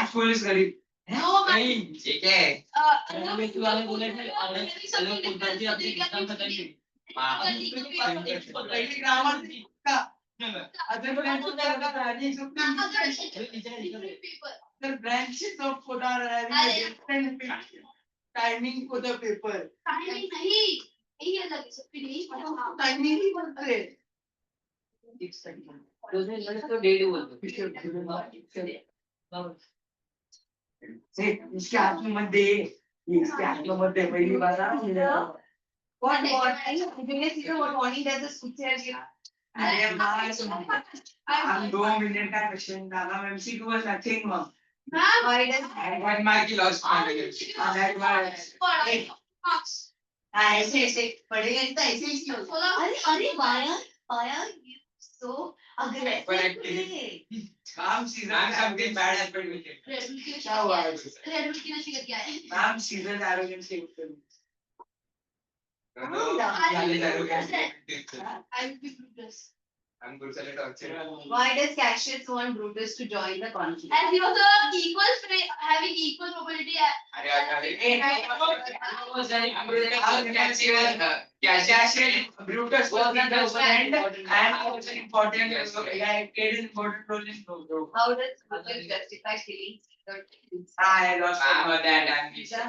School is करीब नहीं ठीक है मैं वाले बोले थे अलग अलग पद्धति अपनी एग्जाम खत्म की ग्रामर का अदर ब्रांचेस का branches the branches of code are having a different timing for the paper timing नहीं यही अलग है सबके लिए timing ही बोलते हैं दूसरे लड़के तो डेली बोलते से इसके हाथ में मत दे इसके हाथ में मत दे पहली बार ना what Julius is what morning does the switch here अरे मां हम 2 मिनट का क्वेश्चन डाला मैं MCQ was nothing ma'am why does one mark की लॉस that was ऐसे ऐसे पढ़ेगा तो ऐसे ही अरे why you so aggressive ma'am season something bad happened with it क्या हुआ रेड बुल की नशे करके आए मैम सीजन एरोगेंस के ऊपर I will be Brutus. I'm good at torture. Why does Cassius want Brutus to join the conflict? And he was having equal probability. Brutus was the friend and was important. Played an important role in Proto. How does Brutus justify killing Caesar? I lost that ambition.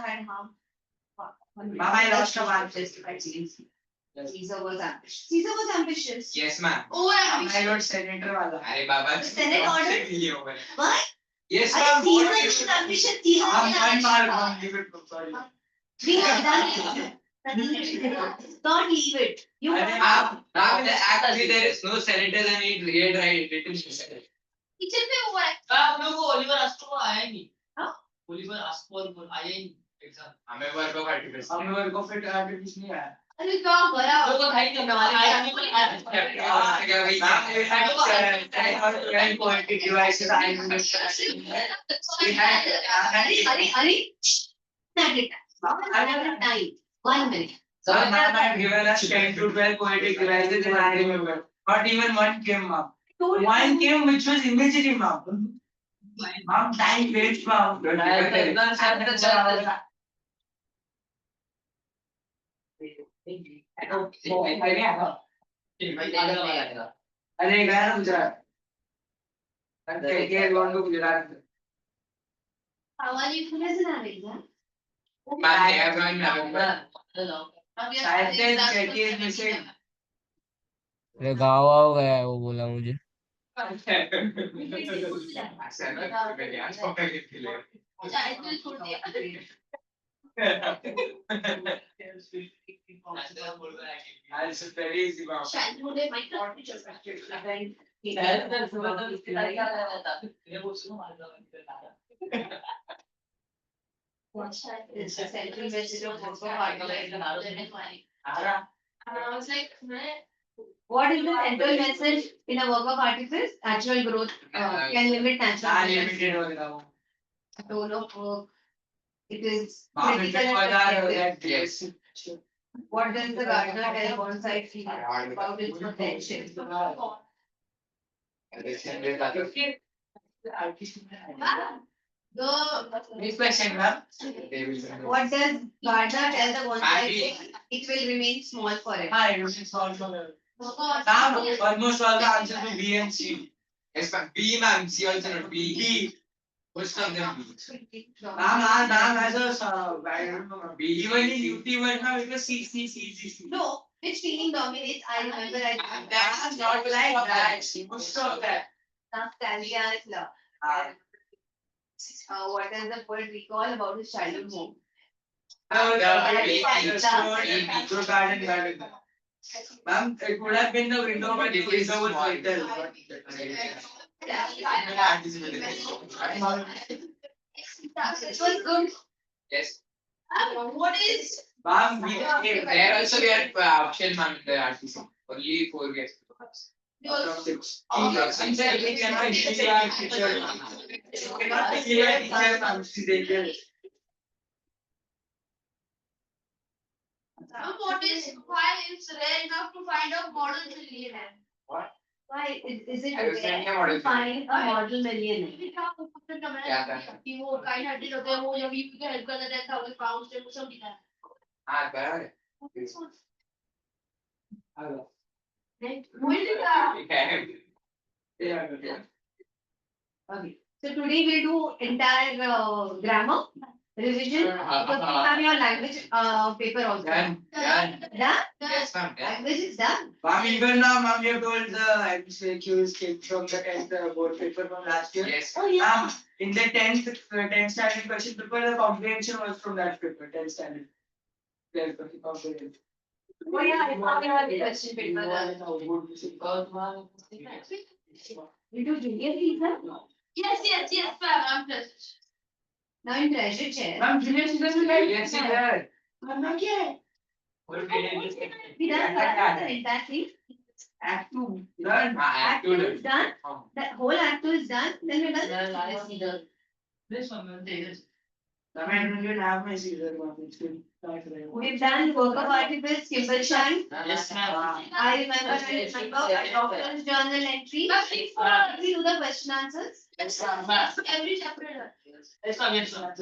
Mama, I lost a one justify killing Caesar. Caesar was ambitious. Caesar was ambitious. Yes, ma'am. Oh, ambitious. My lord senator वाला. अरे बाबा. The Senate ordered. What? Yes, Caesar ma'am. was ambitious. Caesar was ambitious. Leave it. Sorry. We have done it. Don't leave it. You actually there is no senator and it read right written kitchen पे हुआ है. आप लोगों को Oliver आस्को आया नहीं हाँ? Oliver आस्को आया नहीं एग्जाम हमें वर्क ऑफ आर्टिफिस नहीं आया. अरे क्या करा? लोगों को खाई करना वाला आया नहीं poetic devices I time. 1 minute. So ma'am had given us 10 to 12 poetic devices and I remember. Not even one came, ma'am. One came which was imagery, ma'am. Ma'am, time waits, ma'am. अरे गया ना गुजरात के loan को गुजरात हमारी police ना रही है. अरे गाँव आओ गया है वो बोला मुझे very easy, ma'am. What is the central message in a work of artifice? Natural growth can limit natural tone of work. It is critical and subjective. What does the gardener tell one side feel about its potential? Next question, ma'am. What does gardener tell the one side? It will remain small forever. Hi, it will be small forever. Ma'am, almost all the answers to B and C. Yes, ma'am. B, ma'am. C also not B. B. Which of them B? Ma'am has a I don't know. B. Even in UT word, ma'am, it was C. No, which feeling dominates? I remember That's not like that. Most of that. nostalgia is love. What does the poet recall about his childhood home? Garden. Ma'am, it would have been the window, but the window was vital. It was good. Yes. What is? Ma'am, there also we had option, ma'am, in the RTC. Only 4 guests. Out of 6. What is why it's rare enough to find out models in real life? What? Why is it I was rare thinking about to it. find a model millionaire? क्या था? कि वो kind hearted होते हैं, वो जब UP को help करता है 10,000 pounds से वो सब दिखा है. हाँ बराबर. वही दिखा. Okay. So today we'll do entire grammar revision. Because we have your language paper also. Done. Done. Done? Yes, ma'am. Done. Language is done. Ma'am, even now, ma'am, you told the MCQs came from the 10th board paper from last year. Yes. Oh yeah. Ma'am, in the 10th standard question paper, the comprehension was from that paper, 10th standard. Yes, comprehension. Oh yeah, I found your question paper. You do junior season? Yes, ma'am. I'm just. Now in treasure chair. Ma'am, Julius is the Yes, sir. Ma'am, not yet. We done the entire thing. Act 2. Done. Act two is done. That whole act 2 is done. Then we're done. This one will take it. Ma'am, I don't even have my Caesar, ma'am. It's good. We've done work of articles, Kimball Shan. Yes, ma'am. I remember a doctor's journal entry. Did we do the question answers? Yes, ma'am. Every chapter. Yes, ma'am. Yes, ma'am.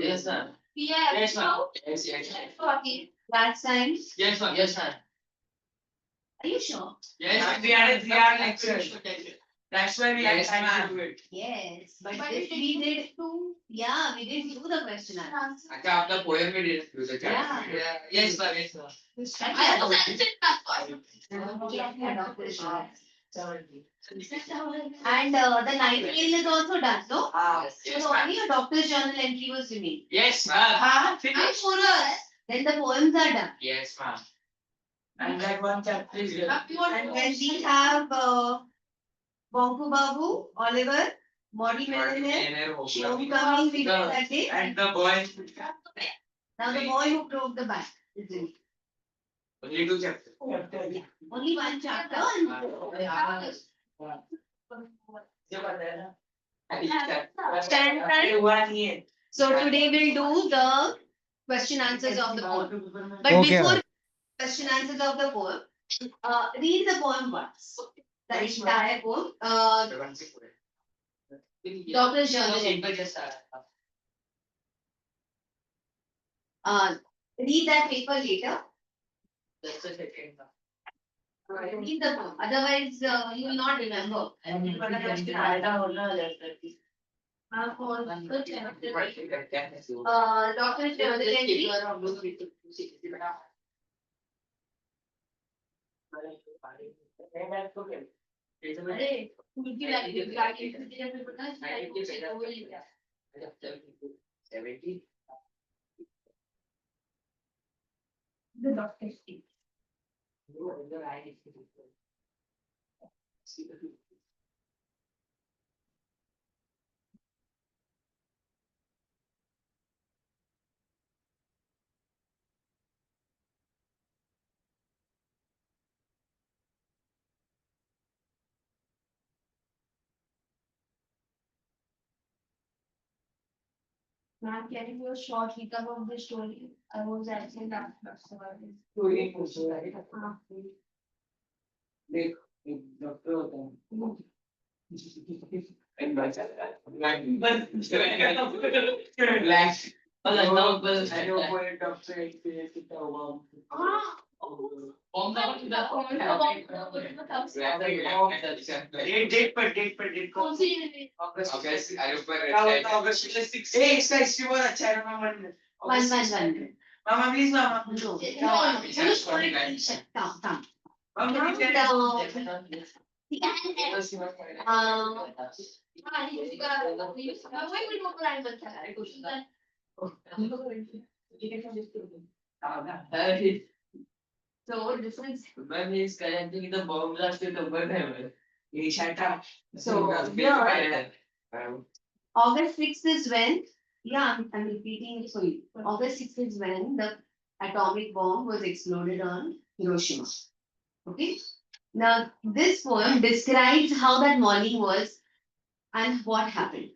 Yes, ma'am. Yeah. Yes, ma'am. Yes, yes. Okay. Last time. Yes, ma'am. Yes, ma'am. Are you sure? Yes, Ma'am, we had a 3-hour lecture. That's why we had Yes, time ma'am. to do it. Yes, but this we did. Yeah, we did do the question answers. अच्छा आपका poem में did do the Yeah. chapter. Yes, ma'am. Yes, ma'am. I was answered that Doctor's journal. Yes, And the nightingale is also done, no? yes, So ma'am. only a doctor's journal entry was remaining. Yes, ma'am. Ah, I'm finish. sure. Then the poems are done. Yes, ma'am. And that one chapter is there. And then we have Bonku Babu, Oliver, Model Millionaire, Homecoming we did that day. And the boy. Now the boy who broke the bank is in. Only 2 chapters. Only one chapter and stand time. 1 year. So today we'll do the question answers of the poem. But Okay, before ma'am. question answers of the poem, read the poem once. The entire poem. Doctor's journal entry. Read that paper later. Read the poem. Otherwise, you will not remember. Doctor's journal entry. अरे उनकी life जब पता है वो ले गया. 70. The doctor's speech. Ma'am, can you do a short recap of the story? I was actually not about it. देख एक डॉक्टर होता है Relax. I know कोई डॉक्टर एक्सपीरियंस कितना होगा डेट कौन सी जगह? अगस्त अरे ऊपर क्या होता है अगस्त 6 ए इसका हिस्ट्री बहुत अच्छा है ना One. Mama please mama No. Come. Come. मामा हाँ, इसका वही कोई नोट लाइन बनता है question. So this is But he's connecting the bomb blast with the bird. ये shut So, Yeah. August 6th is when, yeah, I'm repeating it for you. August 6th is when the atomic bomb was exploded on Hiroshima. Okay? Now, this poem describes how that morning was and what happened.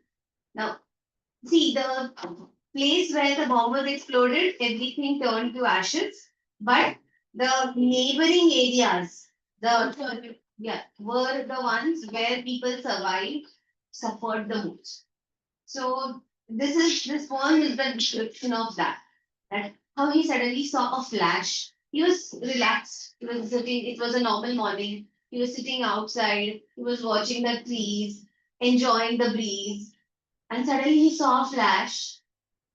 Now, see, the place where the bomb was exploded, everything turned to ashes, but the neighboring areas, the yeah, were the ones where people survived, suffered the most. So this poem is the description of that. That how he suddenly saw a flash. He was relaxed. He was sitting, it was a normal morning. He was sitting outside, he was watching the trees, enjoying the breeze, and suddenly he saw a flash,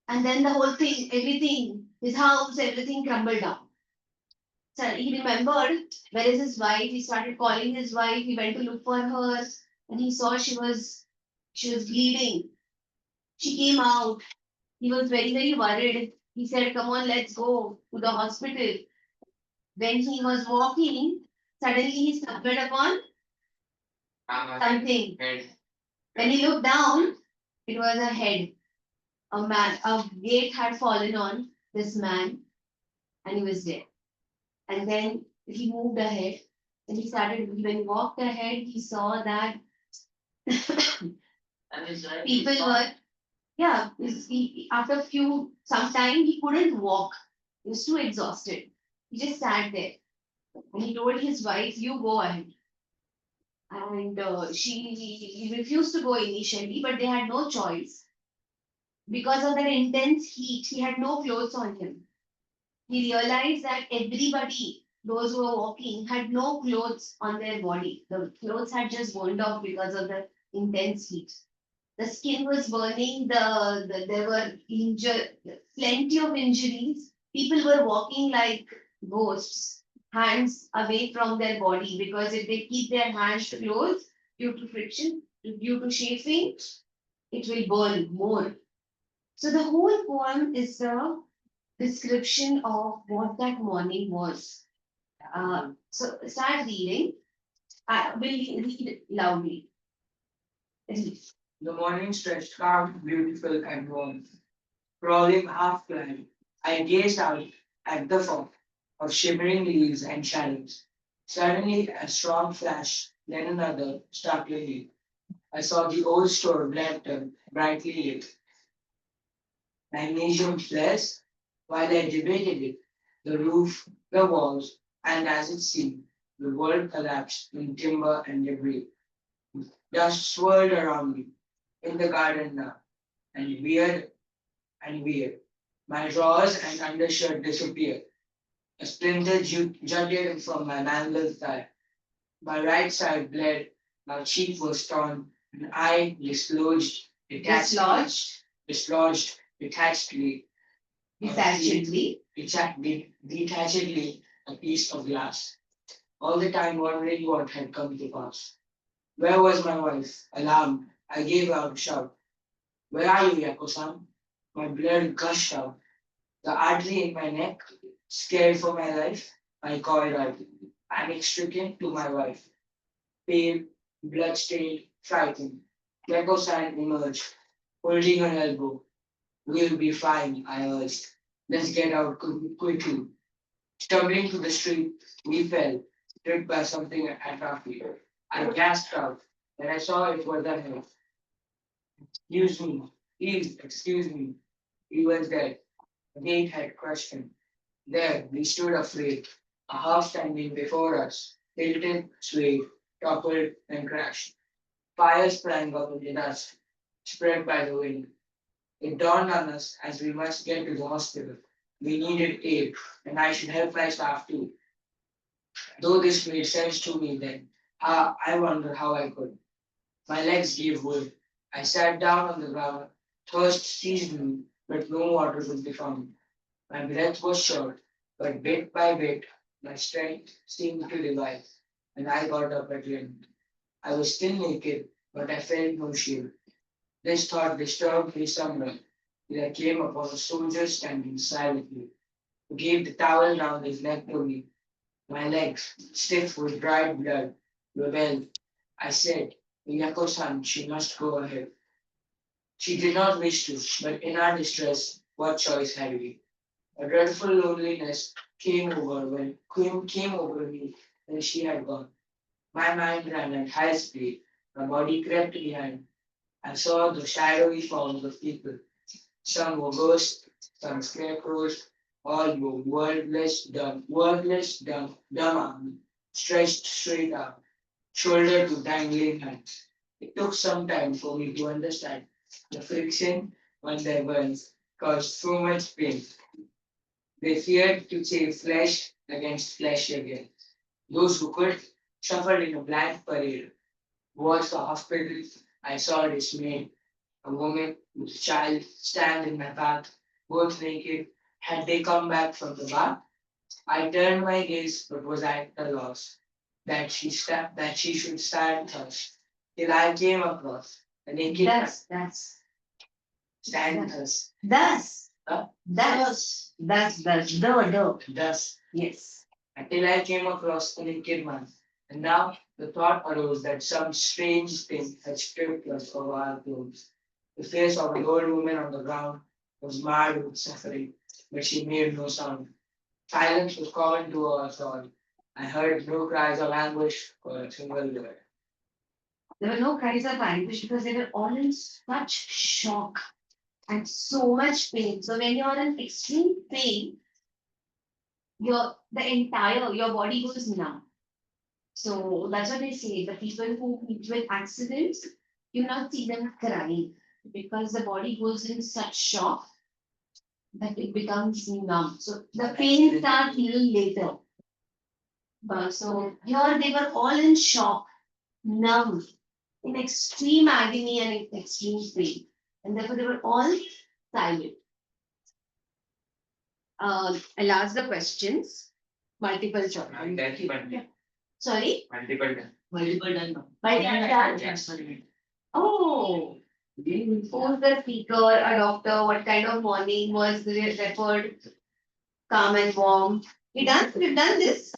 and then the whole thing, everything, his house, everything crumbled down. So he remembered where is his wife. He started calling his wife. He went to look for her, and he saw she was bleeding. She came out. He was very worried. He said, "Come on, let's go to the hospital." When he was walking, suddenly he stumbled upon something. Head. When he looked down, it was a head. A man, a gate had fallen on this man, and he was dead. And then he moved ahead, and he started. When he walked ahead, he saw that people were, yeah, after some time he couldn't walk. He was too exhausted. He just sat there, and he told his wife, "You go ahead." And he refused to go initially, but they had no choice because of that intense heat. He had no clothes on him. He realized that everybody, those who were walking, had no clothes on their body. The clothes had just burned off because of the intense heat. The skin was burning, there were plenty of injuries. People were walking like ghosts, hands away from their body, because if they keep their hands closed due to friction, due to chafing, it will burn more. So the whole poem is a description of what that morning was. So start reading. I will read loudly. Read. The morning stretched calm, beautiful, and warm. Crawling half blind, I gazed out at the fog of shimmering leaves and shadows. Suddenly, a strong flash, then another, startlingly. I saw the old store lantern brightly lit. Magnesium flares, while I debated it, the roof, the walls, and as it seemed, the world collapsed in timber and debris. Dust swirled around me, in the garden now, and weird. My drawers and undershirt disappeared. A splinter jutted from my mangled thigh. My right side bled, my cheek was torn, and I dislodged detachedly, Detachedly. detachedly a piece of glass. All the time wondering what had come to pass. Where was my wife? Alarmed, I gave out a shout. Where are you, Yako-san? My blood gushed out. The artery in my neck, scared for my life, I called out, panic-stricken, to my wife. Pale, blood-stained, frightened. Yako-san emerged, holding her elbow. We'll be fine, I urged. Let's get out quickly. Stumbling to the street, we fell, tripped by something at our feet. I gasped out, and I saw it was a head. Excuse me, please, excuse me. He was dead. The gate had crushed him. There we stood afraid, a house standing before us, tilted, swayed, toppled, and crashed. Fire sprang up in the dust, spread by the wind. It dawned on us as we must get to the hospital. We needed aid, and I should help my staff too. Though this made sense to me then, I wonder how I could. My legs gave way. I sat down on the ground. Thirst seized me, but no water could be found. My breath was short, but bit by bit, my strength seemed to revive, and I got up again. I was still naked, but I felt no shame. This thought disturbed me somewhat, till I came upon a soldier standing silently, who gave the towel round his neck to me. My legs, stiff with dried blood, rebelled. I said, Yako-san, she must go ahead. She did not wish to, but in our distress, what choice had we? A dreadful loneliness came over me when she had gone. My mind ran at high speed. My body crept behind. I saw the shadowy forms of people. Some were ghosts, some scarecrows, all were wordless, dumb arms, stretched straight out. shoulder to dangling hands. It took some time for me to understand the friction on their burns caused so much pain. They feared to chase flesh against flesh again. Those who could suffered in a blank parade. Watched the hospital. I saw dismayed. A woman with a child stand in my path, both naked. Had they come back from the bar? I turned my gaze, but was at a loss. That she should stand thus. Till I came across a naked man stand thus. Thus. Huh? Thus. Thus. Yes. Until I came across a naked man. And now the thought arose that some strange thing had stripped us of our clothes. The face of an old woman on the ground was marred with suffering, but she made no sound. Silence was common to us all. I heard no cries of anguish or a single word. There were no cries of anguish because they were all in such shock and so much pain. So when you are in extreme pain, your body goes numb. So that's what they say. The people who meet with accidents, you not see them crying because the body goes in such shock that it becomes numb. So the pain starts little later. So here they were all in shock, numb, in extreme agony and in extreme pain. And therefore they were all silent. I'll ask the questions. Multiple choice. Sorry? Multiple times. Multiple done. Oh, who's the speaker, a doctor, what kind of morning was referred, calm and warm? We've done this.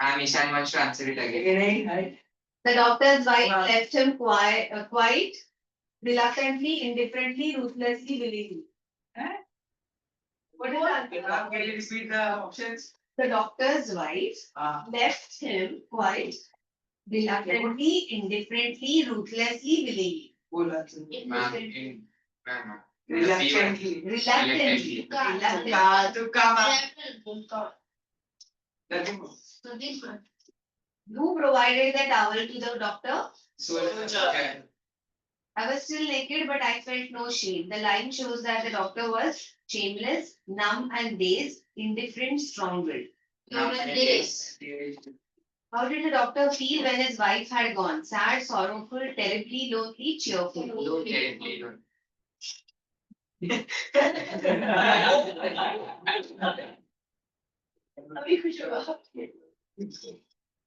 Ishan wants to answer it again. The doctor's wife left him quiet, reluctantly, indifferently, ruthlessly, willingly. What is that? Can you repeat the options? The doctor's wife left him quiet, reluctantly, indifferently, ruthlessly, willingly. Ma'am, in Reluctantly. Reluctantly. To come up. Nothing more. Who provided the towel to the doctor? Soldier. I was still naked, but I felt no shame. The line shows that the doctor was shameless, numb, and dazed, indifferent, strong-willed. Numb and dazed. How did the doctor feel when his wife had gone? Sad, sorrowful, terribly lonely, cheerful. Terribly lonely.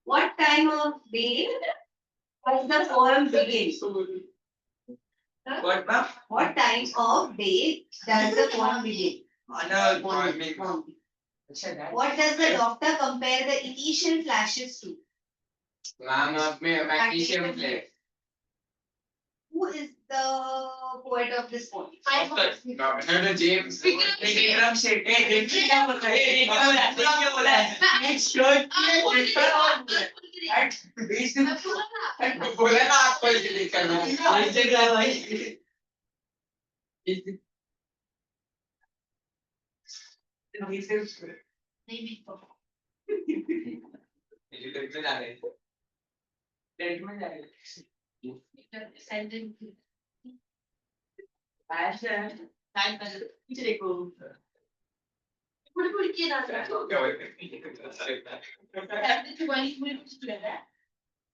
What time of day does the poem begin? What, ma'am? What time of day does the poem begin? Morning. What does the doctor compare the initial flashes to? Ma'am, magnesium flare. Who is the poet of this poem? Dr. James. Drum set. Hey, क्या बोल रहा है? Hey, क्या बोला है? It's good. बोला ना आपको इसे करना है। ऐसे क्या भाई? टेंट में जाएगा। ऐसे है। पीछे देखो।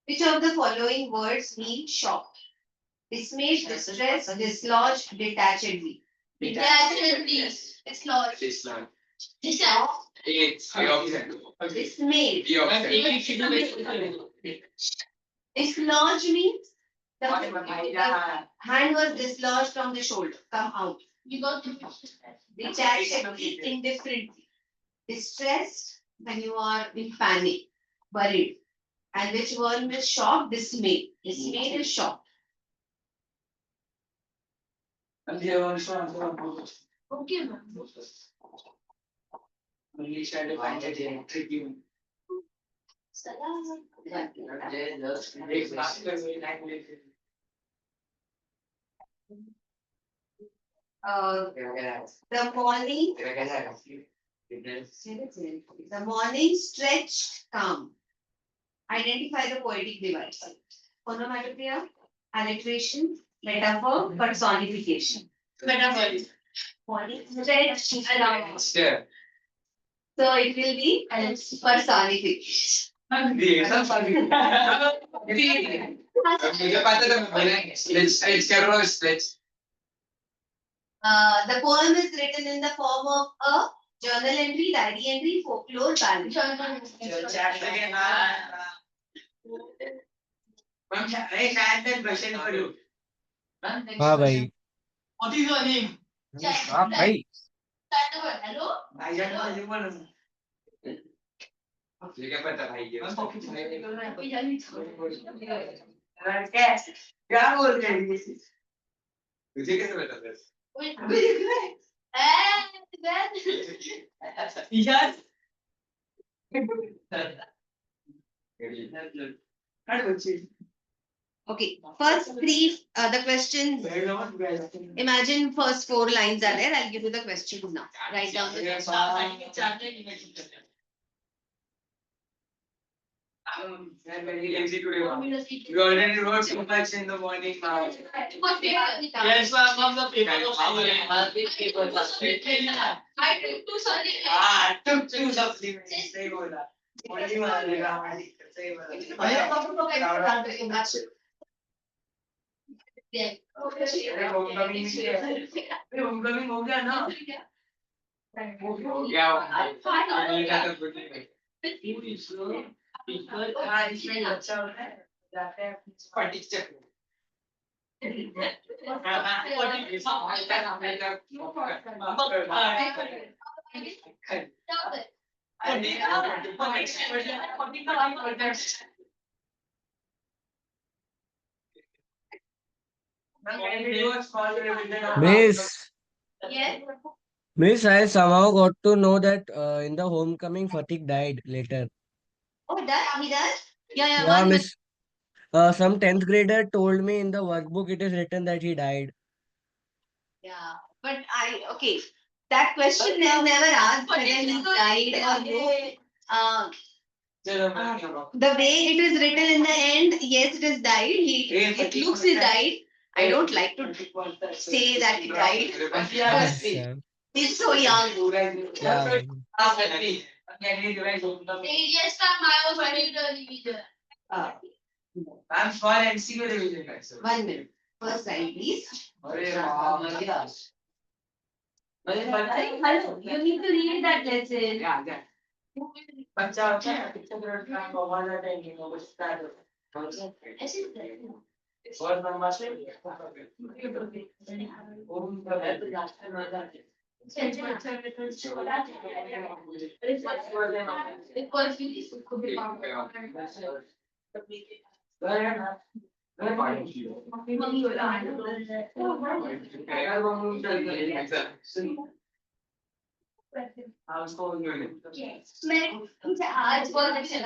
Which of the following words mean shocked? Dismayed, distressed, dislodged, detachedly. Detachedly. It's lost. It's not. Shocked, It's the opposite. dismayed. The opposite. Dislodged means the hand was dislodged from the shoulder, come out. You got the Detachedly, indifferently. Distressed when you are in panic, worried. And which one is shocked? Dismayed. Dismayed is shocked. okay, ma'am. The morning stretched calm. Identify the poetic device. Onomatopoeia, alliteration, metaphor, personification. Metaphor. Stretch around. Stare. So it will be personification. The poem is written in the form of a journal entry, diary entry, folklore, ballad. हाँ भाई What is your name? हाँ भाई Hello? ये क्या पता भाई ये क्या बोल रहे हैं? तुझे कैसे पता फिर यार Okay, first three, the questions. Imagine first four lines are there. I'll give you the questions now. Write down the questions. We already wrote so much in the morning now. Yes, ma'am, of the paper. I took two sorry. Took two supplements. सही बोला. Only one लगा. सही बोला. Homecoming हो गया ना? हो गया हाँ इसमें अच्छा होता है. जाते हैं. फटीचर Miss, Yes. Miss, I somehow got to know that in the homecoming fatigue died later. Oh, does he does? Yeah, Yeah, 1 minute. Miss. Some 10th grader told me in the workbook it is written that he died. Yeah, but okay. That question is never asked whether he died or no. The way it is written in the end, yes, it is died. It looks he died. I don't like to say that he died. Yes, sir. He's so young. Yeah, भाई. Yes, ma'am, I was ready to revision. I'm for MCQ revision. 1 minute. First line, please. Hello, you need to read that lesson. Yeah. बच्चा होता है picture का बहुत ज़्यादा time नहीं हो बचता है और नंबर से ओम का है तो लास्ट में आ जाते मैं मुझे आज बहुत अच्छा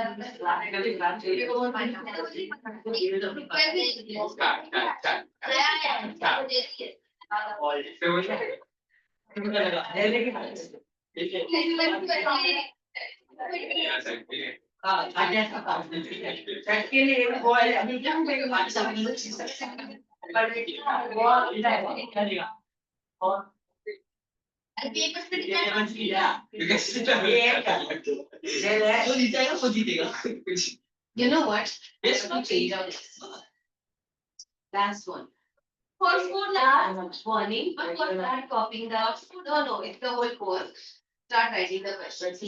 You know what? Last one. For food, Warning, but start copying the. No, it's the whole course. Start writing the questions.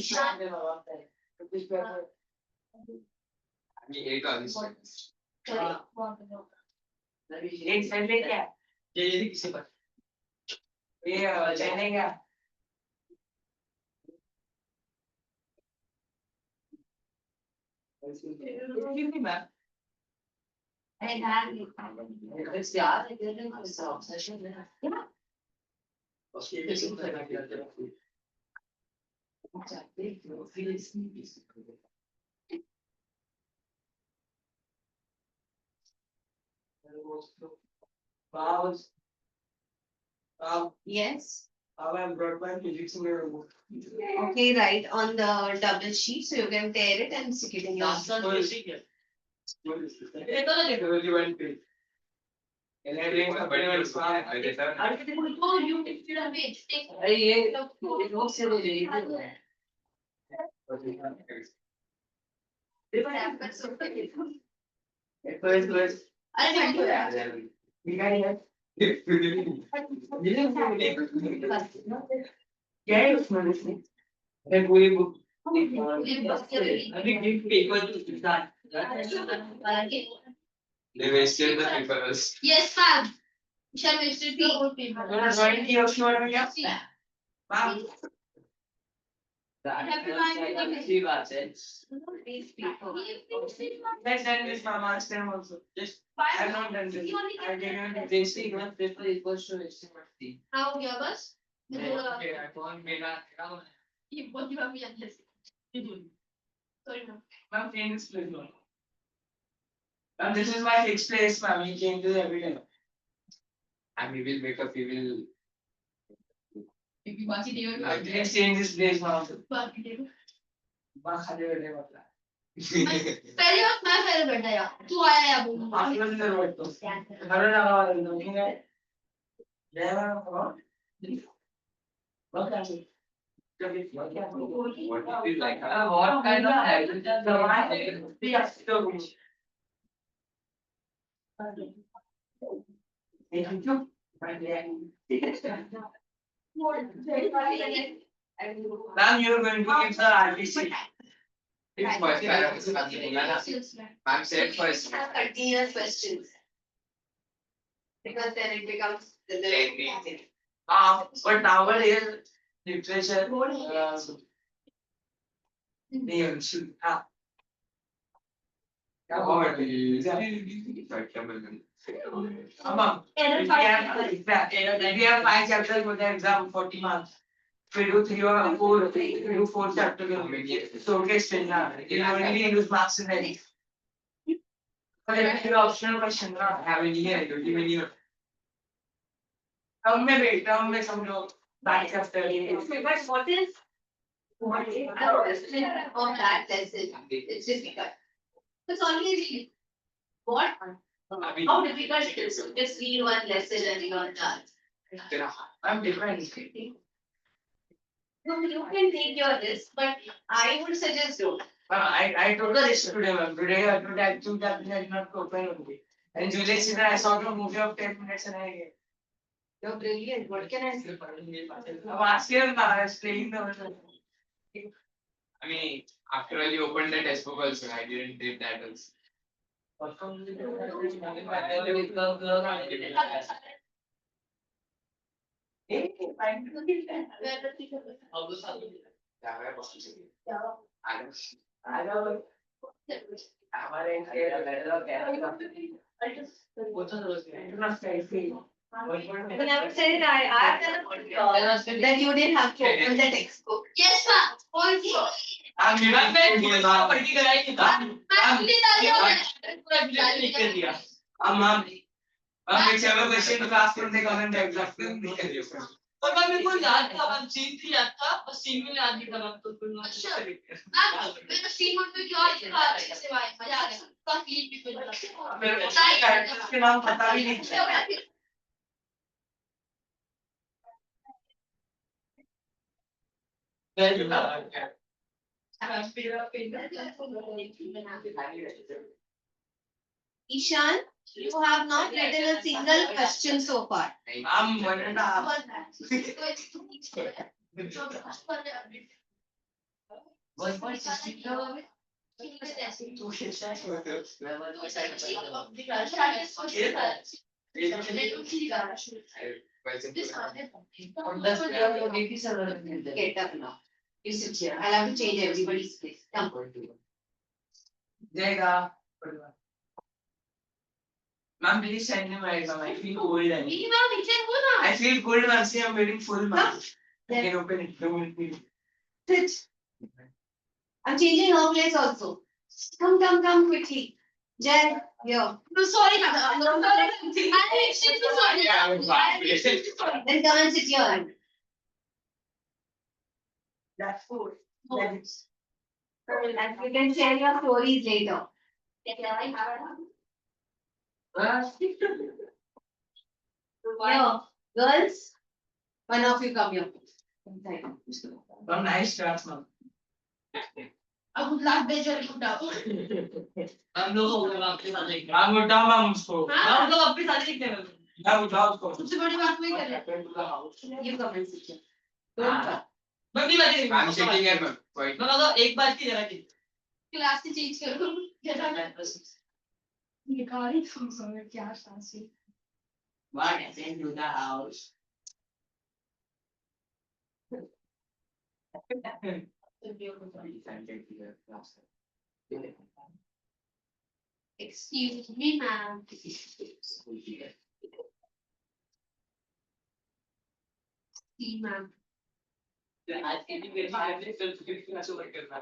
एक सेकंड ले क्या ये किसी पर ये चलने क्या I have it. It's the other good myself. Yeah. Vowels. Yes. I brought my physics in your room. Okay, write on the double sheet so you can tear it and stick it in your. What is this? Only one page. Engineering company was fine. I did that. Oh, you did a page. Take. अरे घंटे हो गया। क्या है उसमें लिखने? है पूरी book. They wasted the papers. Yes, ma'am. Shall we still the whole paper? Drawing की option वाला क्या? Ma'am. अच्छी बात है। Let's done this, ma'am. Ask them also. Just I have not done this. I didn't. Wasting one paper equals to wasting one tea. How हो गया बस? Okay, I found मेरा ये बहुत ही बात याद है। Sorry ma'am. Ma'am, change this place, ma'am. Ma'am, this is my fixed place, ma'am. We change this every time. and we will make up. We will. If you watch it, you will. Please change this place, ma'am. बाकी देखो। माँ खाली बैठे मतलब. पहले वक्त मैं पहले बैठा यार तू आया या बोल आप लोग इधर बैठो. घर लगा वाले लोग नहीं है. जय मां कौन? बहुत अच्छी. जब ये What do you like? What kind of language? Yes, so. Ma'am, you're going to give the RTC. It's first paragraph. Ma'am said first. Continuous questions. Because then it becomes the. But nowadays, literature, they should have. What is Ma'am, if we have 5 chapters for the exam, 40 marks. We do 3 or 4, we do 4 chapters. So okay, still now, you only use marks in any. But if you optional question, ना have any here, you give any. Term में some लोग back chapter. Okay, but what is the question of that lesson? It's difficult. It's always what? How difficult it is to just read one lesson and learn that. I'm different. No, you can take your risk, but I would suggest don't. I told the risk today, ma'am. Today I told that 2 chapters I did not open only. And Julius said I saw the movie of 10 minutes and I. You're brilliant. What can I say? I'm asking him now, I was playing the. I mean, after all, you opened the textbook also. I didn't read that also. When I would say that I have done that you didn't have to open the textbook. Yes ma'am also I'm ma'am, whichever question the class from the comment exam. और मैं मेरे को याद था ma'am scene थी याद था और सीन में याद नहीं था मैम तो फिर अच्छा मेरा सीन मोड में क्या लिखा है से भाई मजा आ गया काफी भी फिर मेरे को characters के नाम पता भी नहीं. Ishan, you have not written a single question so far. I'm 1.5. Get up now. You sit here. I'll have to change everybody's place. Come. Jayega. Ma'am, please send him my exam. I feel cold. I feel cold, ma'am. See, I'm waiting full, ma'am. I can open it. Don't worry. Sit. I'm changing her place also. Come quickly. Jay, here. No, sorry, ma'am. Then come and sit here. That's food. And you can share your stories later. Here, girls, one of you come here. Inside. Some nice shots, man. I would like better to down. हम लोग हो गए वापस आ जाएंगे I'm going down, I'm going हम लोग वापस आ जाएंगे I'm going down. सबसे बड़ी बात वही कर रहे You come and sit here. मैं भी बैठी I'm sitting here, man. Wait. मैं तो एक बात की जरा की क्लास से चेंज करो ये गाड़ी तुम समझ क्या सांसी What is into the house? Excuse me, ma'am. See, ma'am. आज की भी मेरी फैमिली फिल्म की शो करना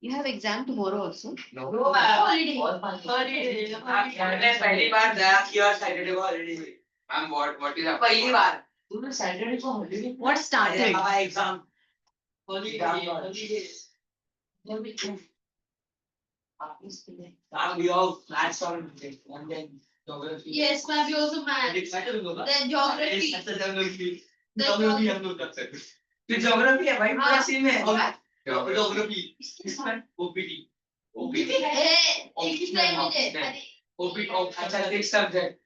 You have exam tomorrow also. No. Holiday. पहली बार दया की और Saturday को holiday. Ma'am, what is up? पहली बार तूने सैटरडे को हॉलिडे What started? हमारा exam. Ma'am, we all maths or and then geography. Yes, ma'am. We also math. Then geography. Geography. Then Geography हम लोग कर सकते हैं. तो geography है भाई पूरा सेम है. Geography. OPT. OPT. Hey, explain it. OPT. अच्छा next subject.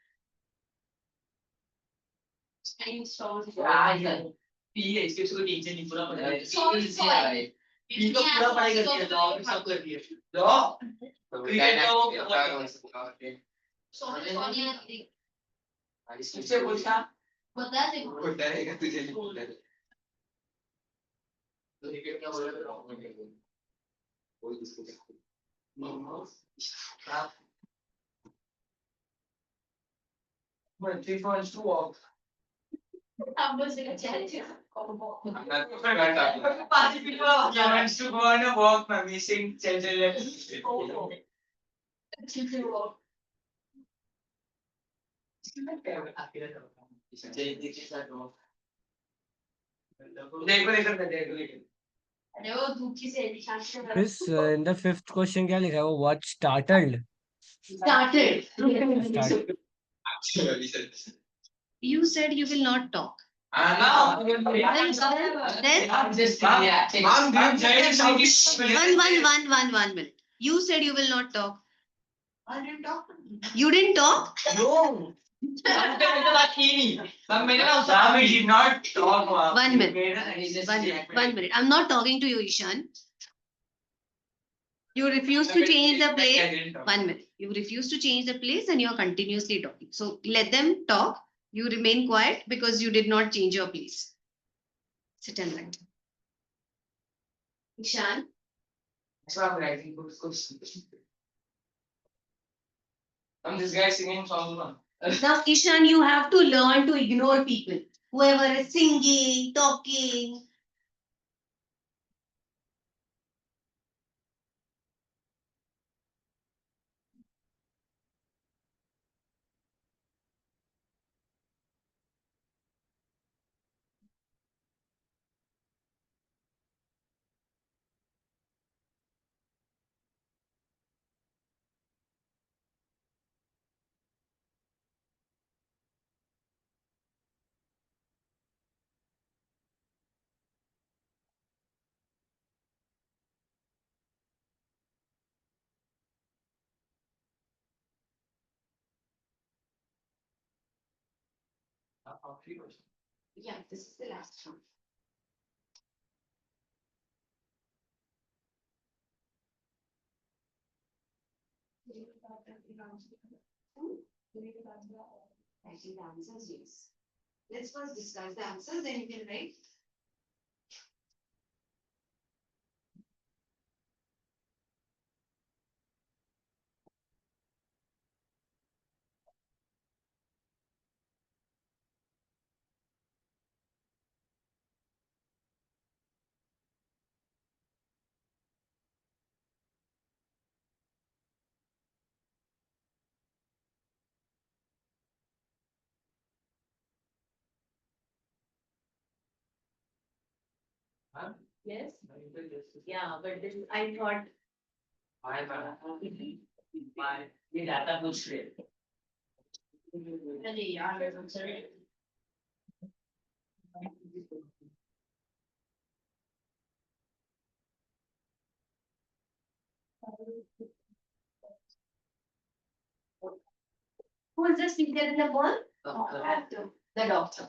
पी है इसके उसको टेंशन नहीं पूरा पढ़ा है Sorry, sorry. पी तो पूरा पढ़ाई कर दिया लॉ भी सब कर दिया Law. Sorry. इससे पूछा. बता दे कोई डरेगा तुझे नहीं बोलता. तो ये क्या बोल रहा है कोई इसको. But 3 points to walk. हम बस एक चैलेंज पांच पी वाला He wants to go on a walk, ma'am. He's saying children. अरे वो दुखी से निशान से This in the fifth question क्या लिखा है वो what startled Started. Start. You said you will not talk. Ma'am, Then I'm just ma'am, one minute. You said you will not talk. I didn't talk. You didn't talk? No. बात की नहीं हम मैंने ना Ma'am, we did not talk. Ma'am. One minute. We made a- One minute. I'm not talking to you, Ishan. You refuse to change the place. One minute. You refuse to change the place and you're continuously talking. So let them talk. You remain quiet because you did not change your place. Sit and write. Ishan, That's why I'm writing good questions. This guy singing songs, ma'am. now Ishan, you have to learn to ignore people. Whoever is singing, talking. Yeah, this is the last one. Writing the answers, yes. Let's first discuss the answers, then you can write. Yes. Yeah, but then I thought. ये data पूछ रहे अरे यार, sorry. Who is the speaker in the poem? The doctor.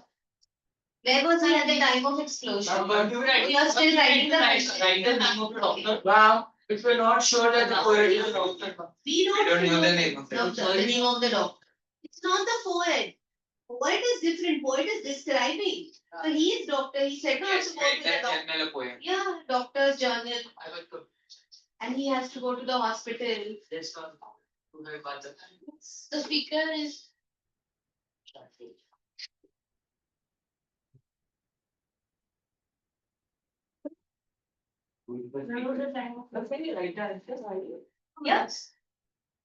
Where was he at the time of explosion? You are still writing the question. Write the name of the doctor. Wow. If you're not sure that the poet is a doctor. We I don't know the name of the doctor, the name of the doctor. It's not the poet. Poet is different. Poet is describing. So he is doctor. He said no, I have to go to the doctor. Journal poem. Yeah, doctor's journal. I will go. And he has to go to the hospital. This one. The speaker is. Yes.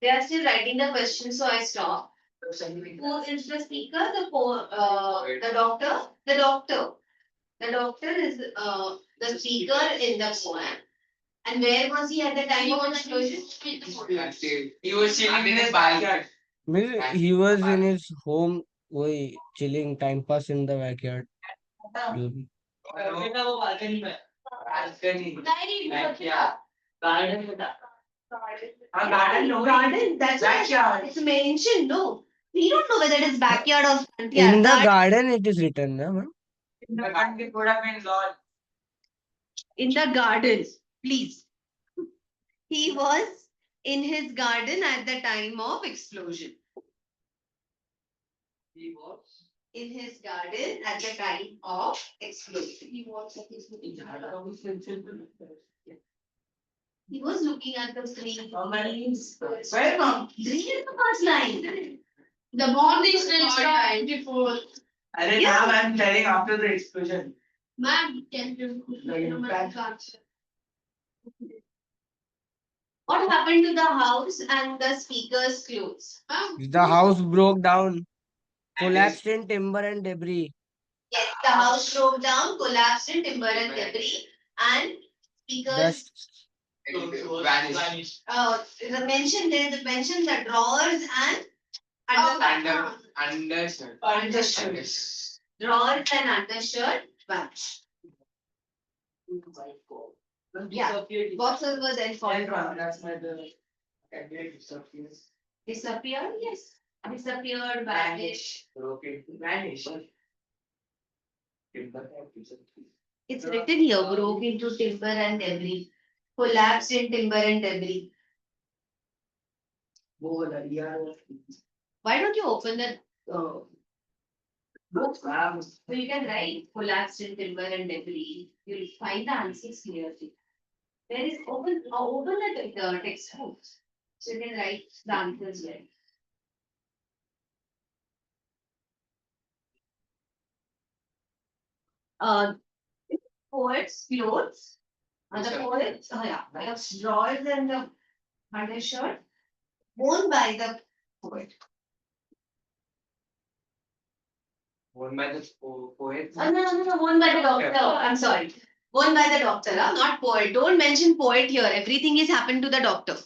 They are still writing the question, so I stop. Who is the speaker? The doctor. The doctor. The doctor is the speaker in the poem. And where was he at the time of explosion? He was sitting in his backyard. Means he was in his home, वही chilling time pass in the backyard. balcony में. Balcony. Yeah. Garden में था. Garden, no. Garden, that's backyard. It's mentioned, no. We don't know whether it is backyard or front yard. In the garden it is written, na, ma'am? In the garden could have been lawn. In the garden, please. He was in his garden at the time of explosion. He was. In his garden at the time of explosion. He was looking at the screen. Where mom? Green is the first line. The morning is start before. Arey Yeah. ma'am, I'm telling after the explosion. Ma'am, can you? What happened to the house and the speaker's clothes? The house broke down, collapsed in timber and debris. Yes, the house broke down, collapsed in timber and debris, and speakers. Dust. Vanished. The mention there, the mention the drawers and Undershirt. Undershirt. Drawers and undershirt vanished. Yeah. Boxes were then found. That's my the. Disappeared, yes. Disappeared, vanished. Okay. Vanish. It's written here, broke into timber and debris. Collapsed in timber and debris. Why don't you open the book? So you can write collapsed in timber and debris. You'll find the answers clearly. There is open the textbook. So you can write the answers there. Poets' clothes. The poets, the drawers and the undershirt worn by the poet. Worn by the poet. No, worn by the doctor. I'm sorry. Worn by the doctor, not poet. Don't mention poet here. Everything is happened to the doctor.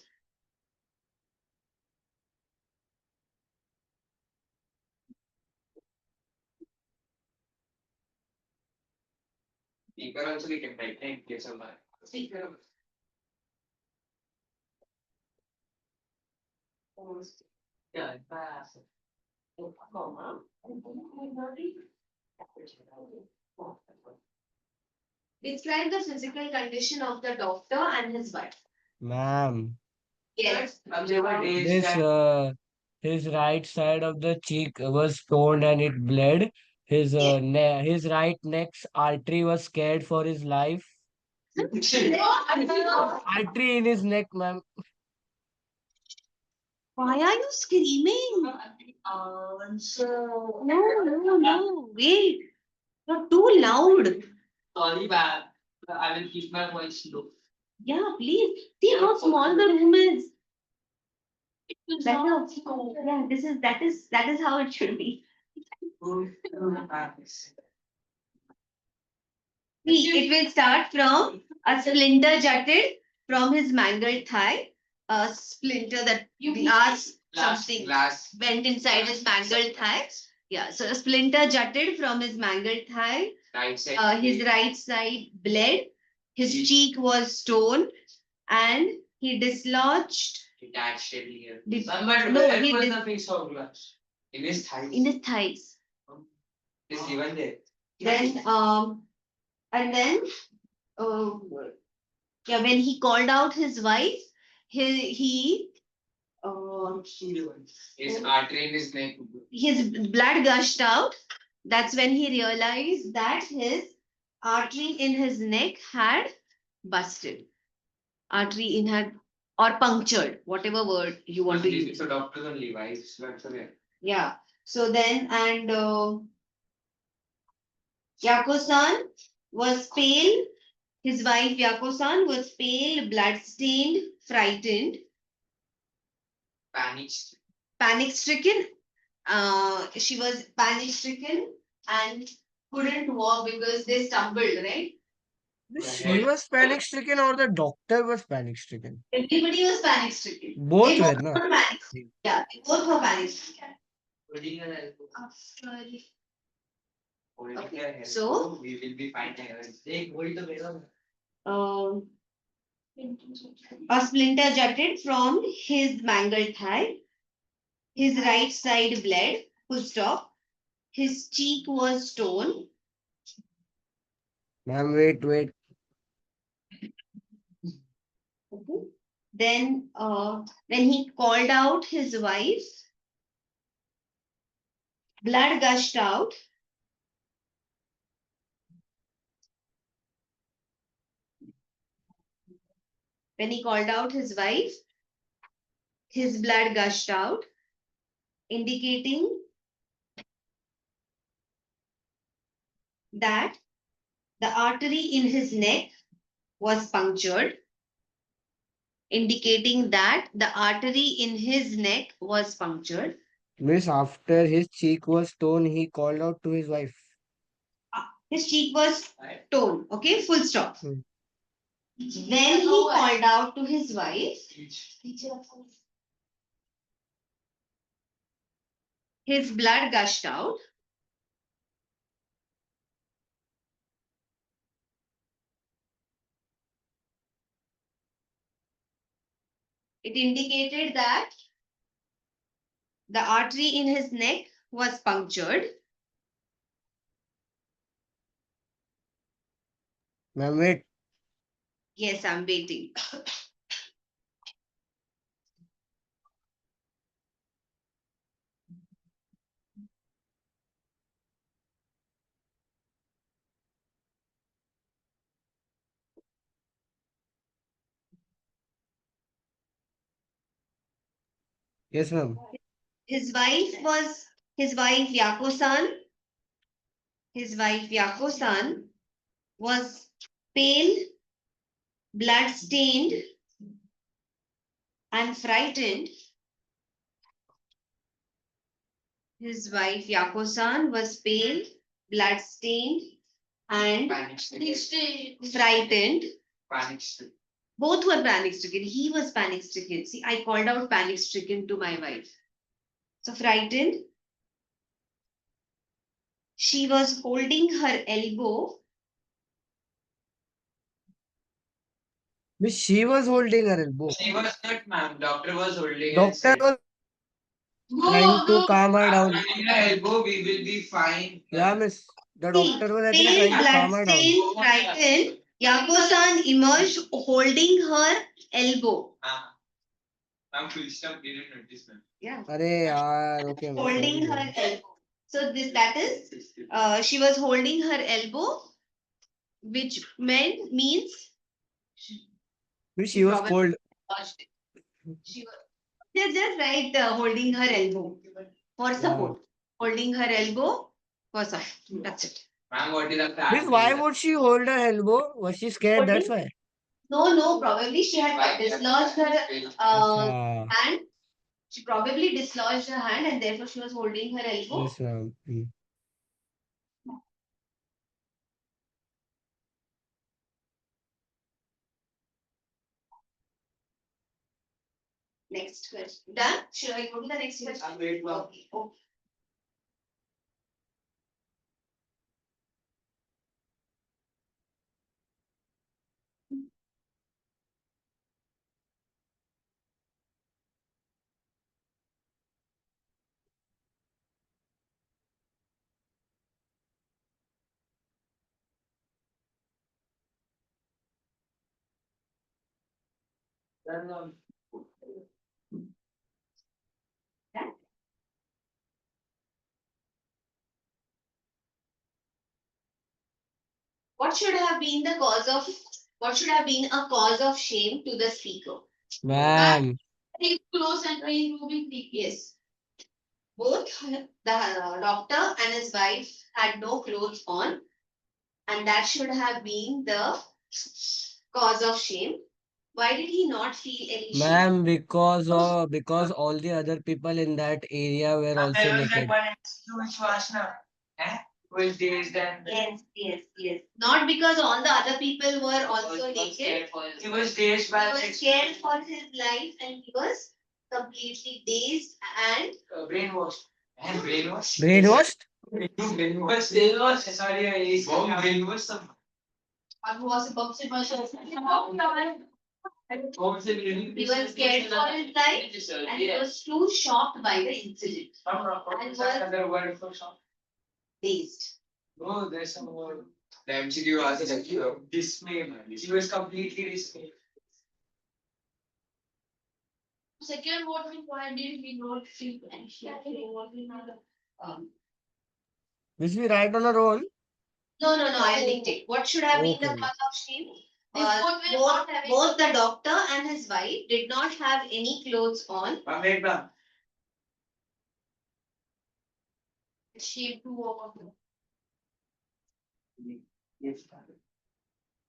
Speaker also we can write in case of that. Speaker. Yeah. Describe the physical condition of the doctor and his wife. Ma'am, Yes. They were days this that his right side of the cheek was torn and it bled. His his right neck's artery was scared for his life. Artery in his neck, ma'am. Why are you screaming? No. Wait. You're too loud. Sorry, ma'am. I will keep my voice low. Yeah, please. See how small the room is. Better. Yeah, that is how it should be. See, it will start from a splinter jutted from his mangled thigh. A splinter that glass something Glass. went inside his mangled thigh. Yeah, so a splinter jutted from his mangled thigh. Right side. His right side bled. His cheek was torn, and he dislodged. Detached it here. But No, where he was did the piece of glass? In his thighs. in his thighs. It's given there. Then and then yeah, when he called out his wife, he His artery in his neck. his blood gushed out. That's when he realized that his artery in his neck had busted. Artery in had or punctured, whatever word you want to use. So doctors only, wives. Yeah. So then and Yako-san was pale. His wife Yako-san was pale, blood-stained, frightened, panic-stricken. She was panic-stricken and couldn't walk because they stumbled, right? She was panic stricken or the doctor was panic stricken? Everybody was panic-stricken. Both They were, both no? were panic-stricken. Yeah, they both were panic-stricken. Sorry. So, we will be fine. um, a splinter jutted from his mangled thigh. His right side bled, full stop. His cheek was torn. Ma'am, wait. Okay. Then, when he called out his wife, blood gushed out. When he called out his wife, his blood gushed out, indicating that the artery in his neck was punctured. Indicating that the artery in his neck was punctured. Miss, after his cheek was torn, he called out to his wife. His cheek was torn. Okay, full stop. Hmm. Then he called out to his wife. His blood gushed out. It indicated that the artery in his neck was punctured. Ma'am, wait. Yes, I'm waiting. Yes, ma'am. His wife Yako-san. His wife Yako-san was pale, blood-stained, and frightened. His wife Yako-san was pale, blood-stained, and frightened. Both were panic-stricken. He was panic-stricken. See, I called out panic-stricken to my wife. So frightened. She was holding her elbow. Miss, she was holding her elbow. She was not, ma'am. Doctor was holding. Doctor was trying to calm her down. Holding her elbow, we will be fine. Yeah, miss. The See, doctor was actually pale, trying to calm her down. blood-stained, frightened. Yako-san emerged holding her elbow. I'm full stop didn't notice, ma'am. Yeah. अरे यार okay मैं Holding her sorry elbow. So this that is she was holding her elbow, which means she was probably cold she was just right holding her elbow for support. Holding her elbow for support. That's it. Ma'am, what is the Miss, fact? why would she hold her elbow? Was she scared? That's why. No, probably she had dislodged her अच्छा hand. She probably dislodged her hand and therefore she was holding her elbow. yes ma'am. Next question. Done? Should I go to the next question? Wait, ma'am. Okay. Okay. What should have been the cause of what should have been a cause of shame to the speaker? Ma'am, Take close and removing the Yes. Both the doctor and his wife had no clothes on, and that should have been the cause of shame. Why did he not feel any shame? ma'am, because all the other people in that area were also naked. Which days then? Yes. Not because all the other people were also naked. He was dazed by He was scared for his life and he was completely dazed and brainwashed. And brainwashed? Brainwashed? Brainwashed. Brainwashed. Sorry, he's brainwashed. who was a boxer person. he was scared for his life and he was too shocked by the incident and was Another word for shock. dazed. No, there's some word. The MCQ was like dismay. He was completely dismayed. Second word means why did he not feel anxious? What we know Which we write on our own? No, I'll dictate. What should have been the Okay. cause of shame? both were not having- Both the doctor and his wife did not have any clothes on. Wait, ma'am. shame to walk on.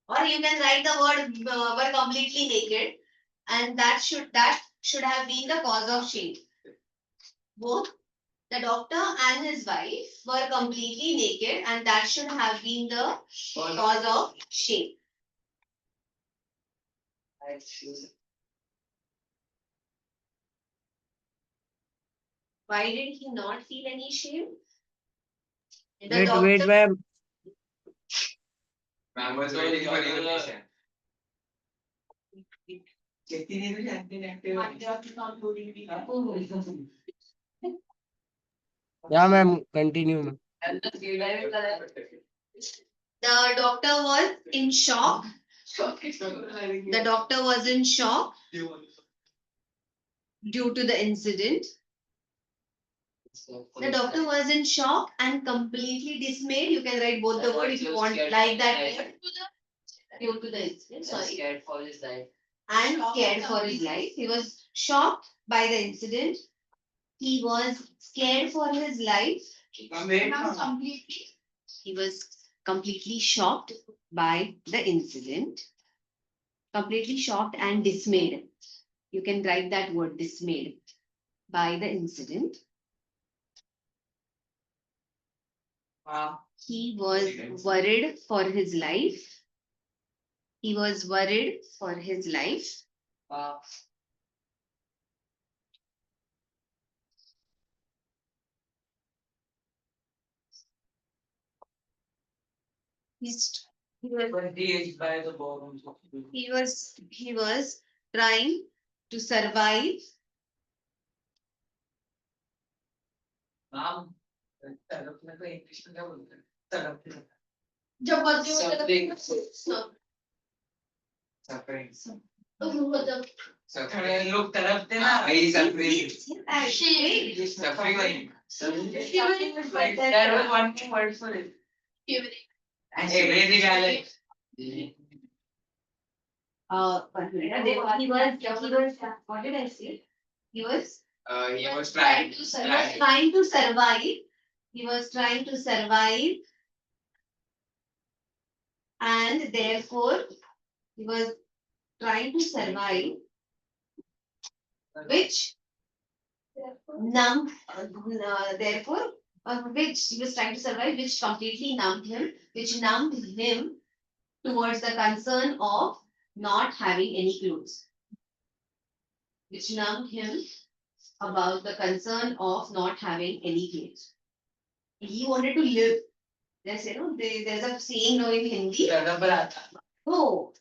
Or you can write the word were completely naked, and that should have been the cause of shame. Both the doctor and his wife were completely naked, and that should have been the cause of shame. Why did he not feel any shame? The Wait, ma'am. Ma'am was waiting for information. Yeah, ma'am. Continue, ma'am. The doctor was in shock. The doctor was in shock due to the incident. The doctor was in shock and completely dismayed. You can write both the words if you want, like that word. Due to the incident, sorry. Scared for his life. And scared for his life. He was shocked by the incident. He was scared for his life. He was completely shocked by the incident. Completely shocked and dismayed. You can write that word dismayed by the incident. He was worried for his life. He was worried for his life. He was trying to survive. जब बच्चे होते Suffering. थोड़े लोग तड़पते ना very suffering. She- Suffering like. Shivering. There was one more word for it. Hey, raising Alex. One minute. What did I say? He was He was Trying trying. to he was survive. trying to survive. He was trying to survive. And therefore, he was trying to survive, which numbed, therefore, which he was trying to survive, which completely numbed him, which numbed him towards the concern of not having any clothes. Which numbed him about the concern of not having any clothes. He wanted to live. There's, there's a saying now in Hindi. Oh,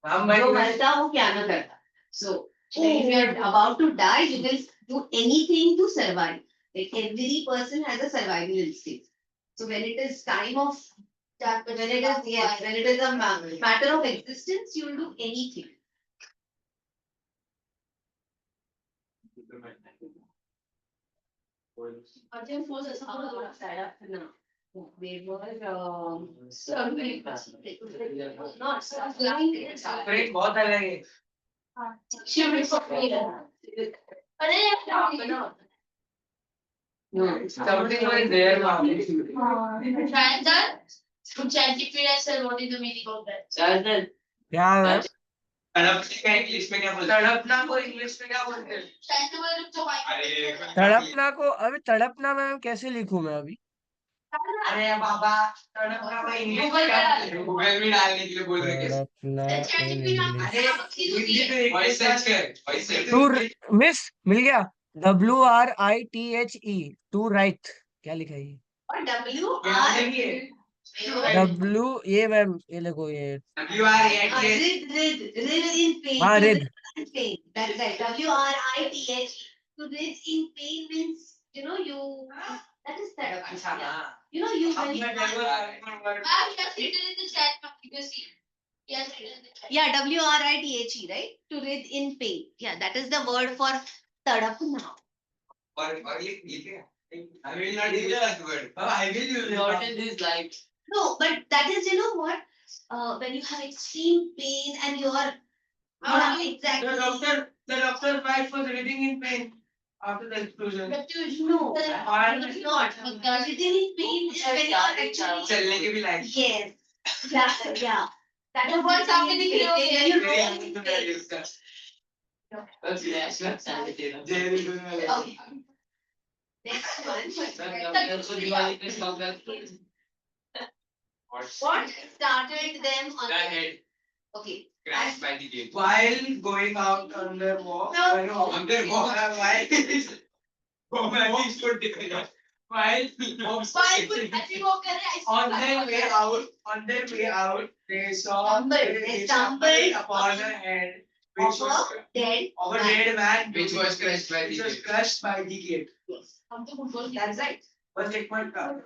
जो मरता वो क्या ना करता. So, if you are about to die, you will do anything to survive. Like every person has a survival instinct. So when it is time of when it is a matter of existence, you will do anything. Urgent force is how to No. They were not suffering. Suffering बहुत अलग है. shivering for freedom. No. Something was there. Try that. ChatGPT and said, what is the meaning of that? क्या है ma'am? तड़पने का English में क्या बोलते हैं? तड़पना को इंग्लिश में क्या बोलते हैं? Trying to look to my अरे तड़पना को अभी तड़पना मैम कैसे लिखूं मैं अभी? अरे बाबा तड़पना को इंग्लिश में क्या बोलते हैं? गूगल में डालने के लिए बोल रहे हैं. तड़पना इन ChatGPT इंग्लिश. हिंदी में वॉइस सर्च कर. Voice search. टू मिस मिल गया. WRITHE to write. क्या लिखा है ये? और W यहाँ से R नहीं है. W ये मैम ये देखो ये. rid in pain. हाँ To rhythm. in pain. That's right. WRITH. To rid in pain means you. That is that. अच्छा हाँ. You अब मैं usually. Yes, it is in the chat. You can see. Yes, it is in the chat. Yeah, WRITHE, right? To rid in pain. Yeah, that is the word for tadapna. और लिख है. I will not use that word. I will use it. Not in this life. No, but that is what? When you have extreme pain and you are exactly. The doctor fight for reading in pain after the explosion. But you No, it's not. Breathing in pain is when you are actually. चलने के भी लायक. Yes. Yeah. That is What's happening here? when you Very roll in pain. useful. That's national sanitary. Very good. Okay. Next one. What started them on The head okay. crashed by the gate. While going out on their walk, while On their walk. while Why would every walker on their way out, they Stumbled upon a head of a dead of a man. dead man, Which was crushed by which the was gate. crushed by the gate. That's right. Was it one card?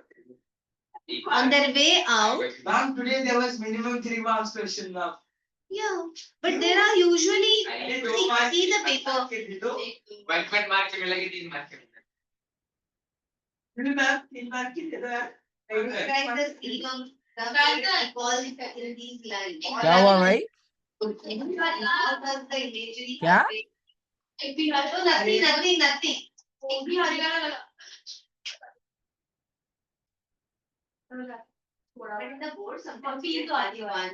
On their way out. Ma'am, today there was minimum 3 marks question now. Yeah, but there are usually I see the paper. One mark के मिला के 3 mark के मिला. Ma'am, 3 mark की दे दो यार. Write the speed of the call in these lines. क्या हुआ भाई? क्या? Nothing. But in the board, sometimes feel to आती है one.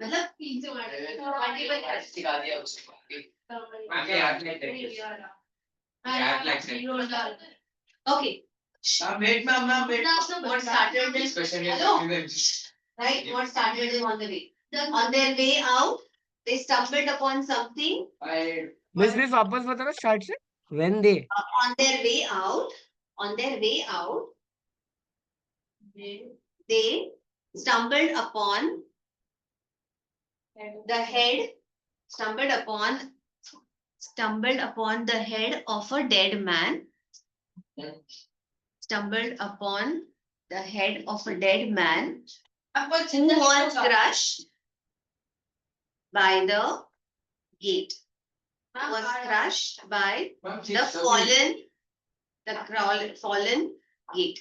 मतलब feel से सिखा दिया उसको. आगे याद नहीं थे. याद like that. Okay. Wait, ma'am, wait. What started this? Question Hello? is Right? What started them on the way? On their way out, they stumbled upon something. Miss वापस बताना स्टार्ट से. When they. On their way out, they stumbled upon the head, stumbled upon the head of a dead man. Stumbled upon the head of a dead man who was crushed by the gate was crushed by Ma'am, the fallen gate.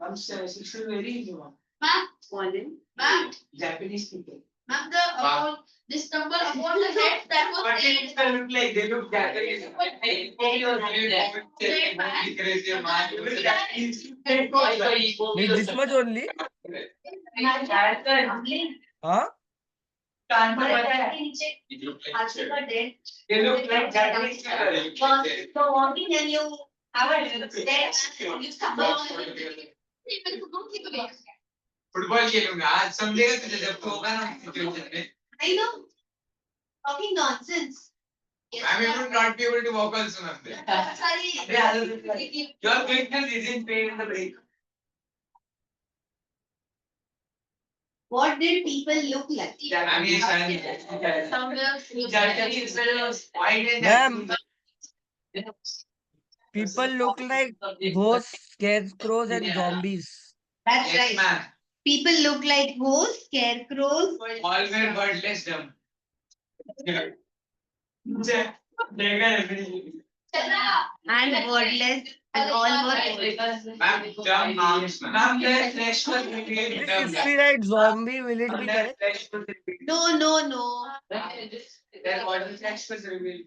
Ma'am, 6 is very easy, ma'am. Ma'am, Fallen. ma'am, Japanese people. ma'am, the about this number about the head that was But eight. it doesn't look like they look Japanese. Like this much only? Huh? They look like Japanese people. Football खेलूंगा आज समझेगा तुझे जब तू होगा ना situation में I know. Talking nonsense. I will not be able to walk also on there. Sorry. Your quickness isn't paid in the break. What did people look like? Japanese and Somewhere. Japanese fellows white and Ma'am, Japanese. people look like ghosts, scarecrows, and zombies. That's Yes, right. ma'am. People look like ghosts, scarecrows, All were wordless dumb. and wordless, and all were ghosts. Ma'am, dumb arms, ma'am. Their flesh was revealed If dumb. we write zombie, will it be Their correct? flesh was revealed. No, no, no. Their body flesh was revealed.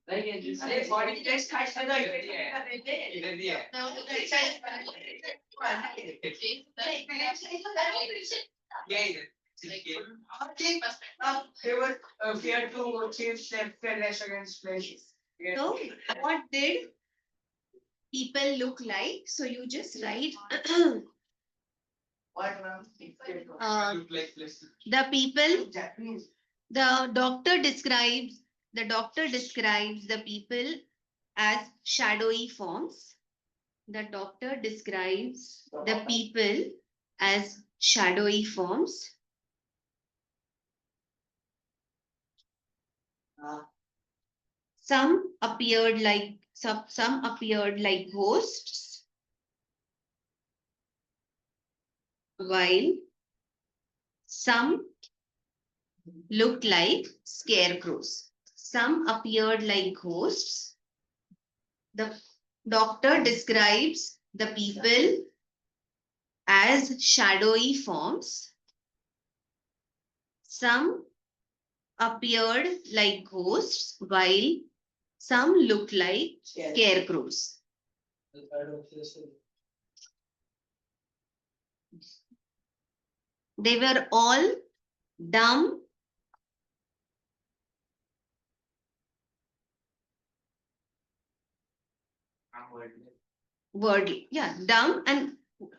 Their body flesh has been revealed. They were feared to change their flesh against flesh. So, what did people look like? So, you just write What, ma'am? Look like flesh. the people, Japanese. the doctor describes the people as shadowy forms. The doctor describes the people as shadowy forms. Some appeared like ghosts, while some looked like scarecrows. Some appeared like ghosts. The doctor describes the people as shadowy forms. Some appeared like ghosts, while some looked like scarecrows. They were all dumb, wordly. Yeah, dumb and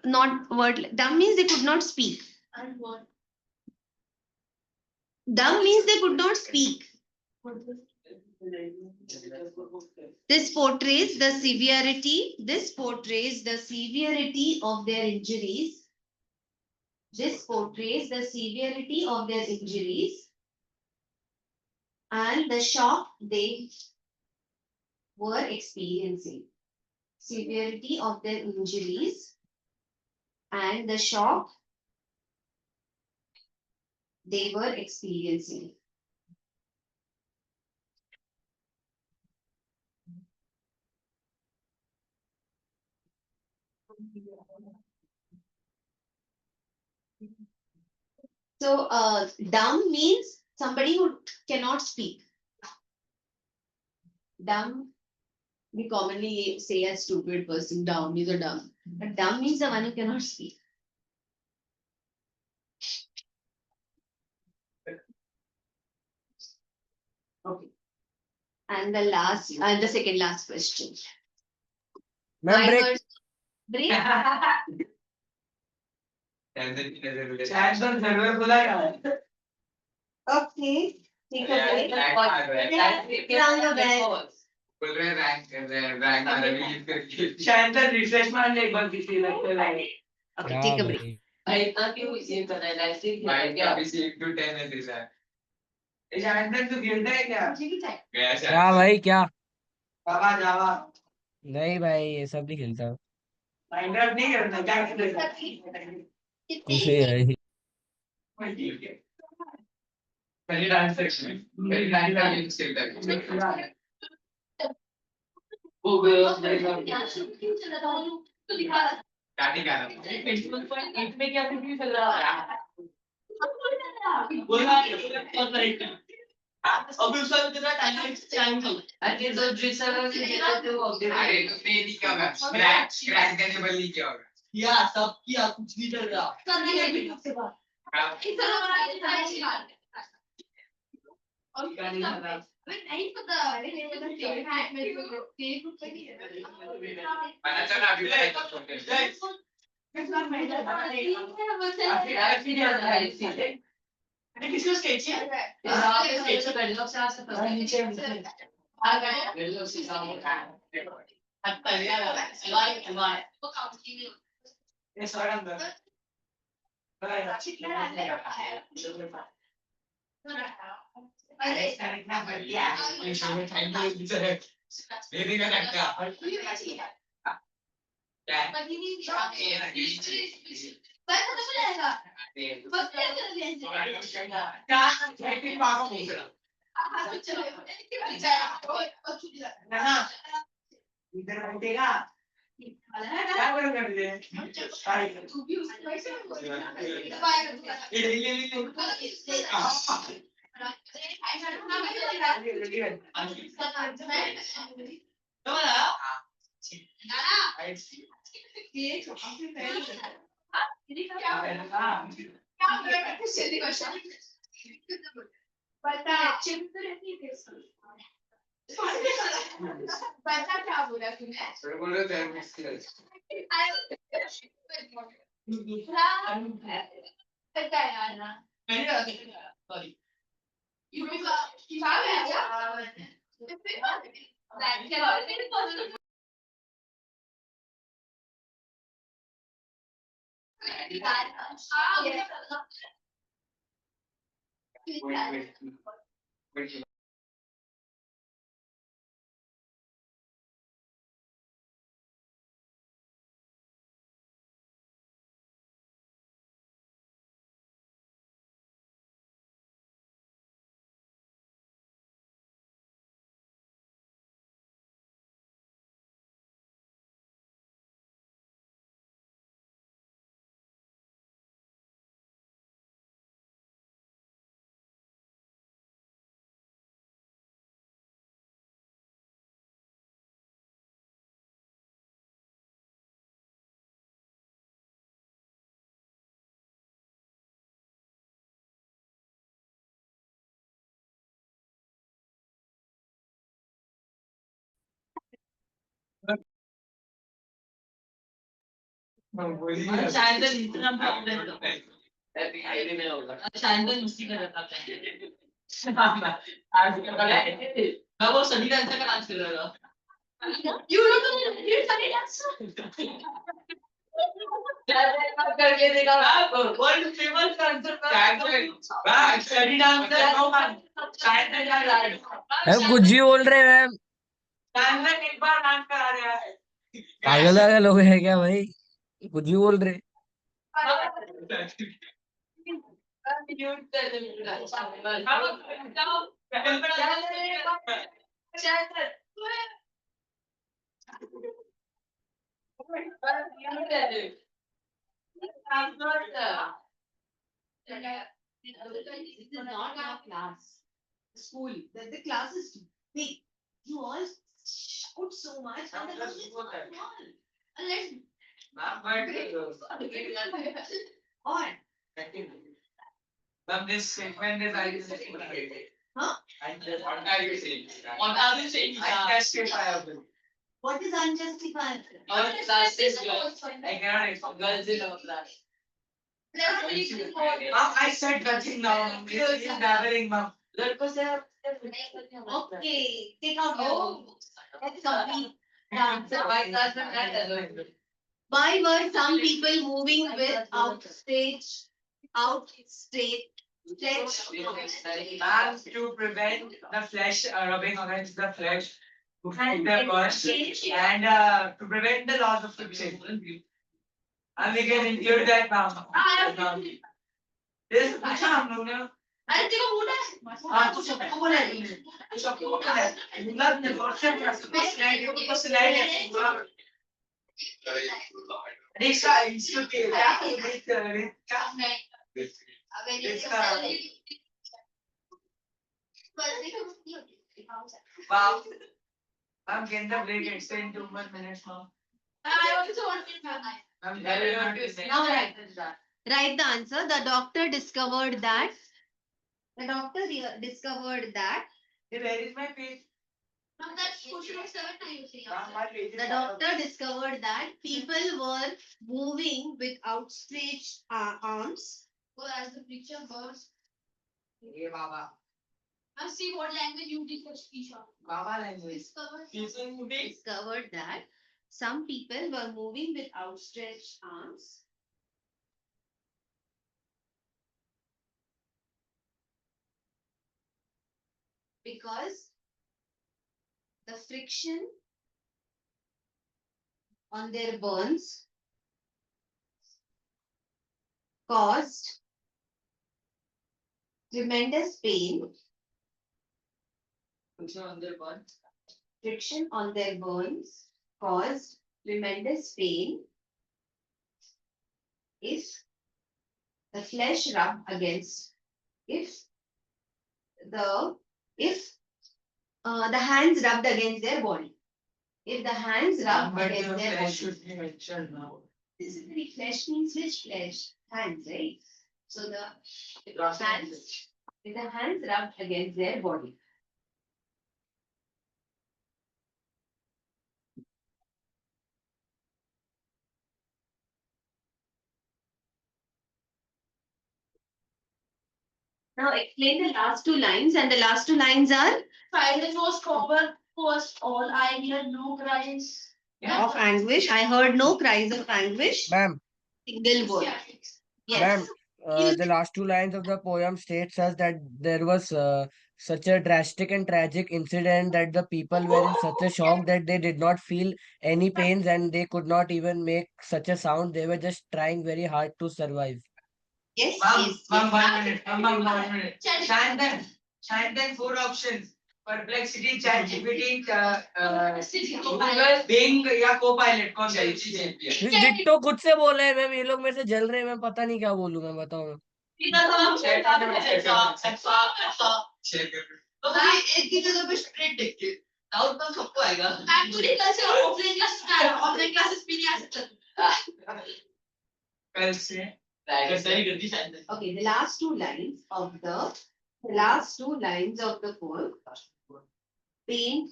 not wordly. Dumb means they could not speak. And what? Dumb means they could not speak. This portrays the severity of their injuries. This portrays the severity of their injuries and the shock they were experiencing. Severity of their injuries and the shock they were experiencing. So, dumb means somebody who cannot speak. Dumb, we commonly say a stupid person, dumb is a dumb. But dumb means the one who cannot speak. Okay. And the second last question. Ma'am, Why break. were- break? Chance server खुला है Okay. Take a break. Rank Round the bell. बोल रहे rank आ रहा है शायद refresh मान ले एक बार किसी लगता है Okay, Yeah, take a break. bhai. भाई इतना क्यों ये कर रहा है लाइफ भाई क्या अभी से 1 to 10 है दिस है ये शायद तू खेलता है क्या गया क्या भाई क्या? जावा जावा नहीं भाई, ये सब नहीं खेलता. माइनक्राफ्ट नहीं करता क्या खेलता है कुछ नहीं भाई. ठीक है Very nice section. Very nice mistake that. वो स्टार्टिंग आ रहा है 21.8 में क्या कुछ चल रहा है बोला और राइट अभी उसका कितना टाइम था अरे तो ड्रिसर से देते थे वो अरे तो नहीं क्या होगा क्रैश करने वाली नहीं क्या होगा किया सब किया कुछ नहीं चल रहा नहीं पता पता चला अभी किसको स्केच है स्केच कर लो से आ सकता है नीचे आ गए लो से सामने अच्छा यार लाइक लाइक वो काम की ये सारा अंदर अरे बेबी का लगता क्या बस खत्म हो जाएगा बस क्या कर ना इधर बैठेगा क्या करोगे अभी पता क्या बोला तूने बोल रहे थे मुश्किल पता यार ना सॉरी You wait. शायद इतना शायद उसी का रहता है मैं वो सभी डांसर का डांस कर रहा था You don't know you सभी डांसर करके देखा वर्ल्ड फेमस डांसर बैक सभी डांसर शायद अब कुछ ही बोल रहे हैं मैम डांसर एक बार डांस करा रहा है पागल लोग हैं क्या भाई कुछ ही बोल रहे This is not our class. School. The class is big. You all shout so much and the room is small. And let's on. Ma'am, this segment is Huh? What are you saying? What are you saying? unjustifiable. What is unjustified? Our class is girls. I cannot explain. Girls in our class. Ma'am, I said nothing now. This is gathering, ma'am. Okay, take out your let's complete the answer. Why were some people moving with outstage, stretch? Ma'am, to prevent the flesh rubbing against the flesh, to feed the birds, and to prevent the loss of friction. And we can include that, ma'am. This पूछा हम लोग ने अरे तेरे को mood है हाँ तू सबको बोला है तूने तू सबको बोला है मतलब ने व्हाट्सएप पर स्लाइड है रिक्शा इसको क्या इसका वाह I'm getting the break extend to 1 minute now. I also want to I'm very not to say. Now write the answer. The doctor discovered that. Hey, where is my page? From that question of 7 I you see. My page is The doctor discovered that people were moving with outstretched arms. Well, as the picture goes, Hey Baba. now see what language you did for speech on. Baba language. Discovered that some people were moving with outstretched arms because the friction on their bones caused tremendous pain. Friction on their bones caused tremendous pain if the flesh rubbed against, if the hands rubbed against their body. If the hands rubbed But against your their flash body. should be mentioned now. This is the flesh means which flesh? Hands, right? So the hands, with the hands rubbed against their body. Now explain the last two lines, and the last two lines are Silence was covered first all I heard no cries. of anguish. I heard no cries of anguish. Ma'am, Single word. Yes. ma'am, the last two lines of the poem states us that there was such a drastic and tragic incident that the people were in such a shock that they did not feel any pains and they could not even make such a sound. They were just trying very hard to survive. Yes. Ma'am, Yes. ma'am, 1 minute. Ma'am, 1 minute. Shantan, 4 options. Perplexity, ChatGPT, Google, Bing या Copilot कौन सा है? Ditto खुद से बोले हैं ma'am, ये लोग मेरे से जल रहे हैं, मैं पता नहीं क्या बोलूं, मैं बताऊं। एक की जगह पे स्ट्रेट देख के डाउट तो सबको आएगा। Actually, कल से ऑफलाइन क्लासेस भी नहीं आ सकता। कल से Okay, the last two lines of the poem paint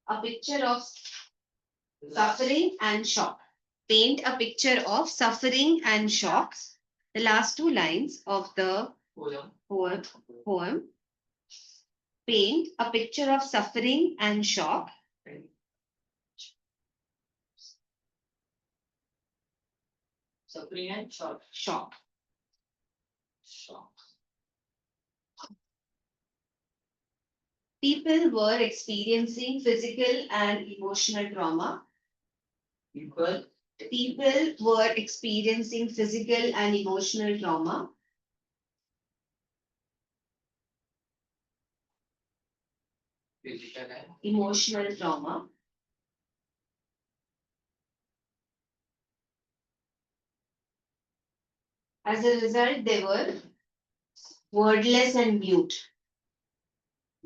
a picture of suffering and shock. Paint a picture of suffering and shock. The last two lines of the poem paint a picture of suffering and shock. Suffering and shock. Shock. People were experiencing physical and emotional trauma. People People were experiencing physical and emotional trauma. physical and Emotional trauma. As a result, they were wordless and mute.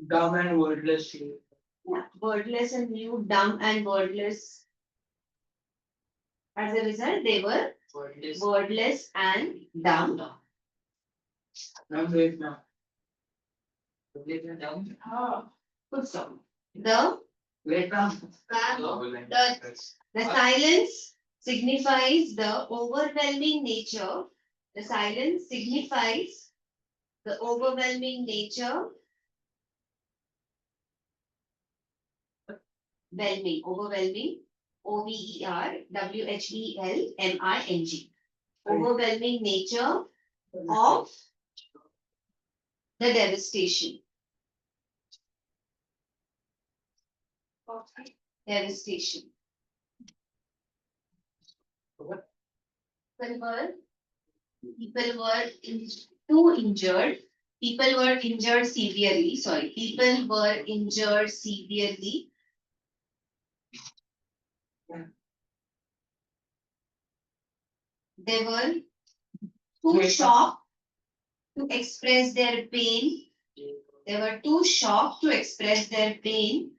dumb and wordless. Yeah, wordless and mute, dumb and wordless. As a result, they were wordless. wordless and dumb. Now wait now. Good song. The Wait now. the silence signifies the overwhelming nature. The silence signifies the overwhelming nature. Overwhelming, overwhelming. Overwhelming nature of the devastation. Devastation. People were too injured People were injured severely. Sorry, people were injured severely. They were too shocked to express their pain. They were too shocked to express their pain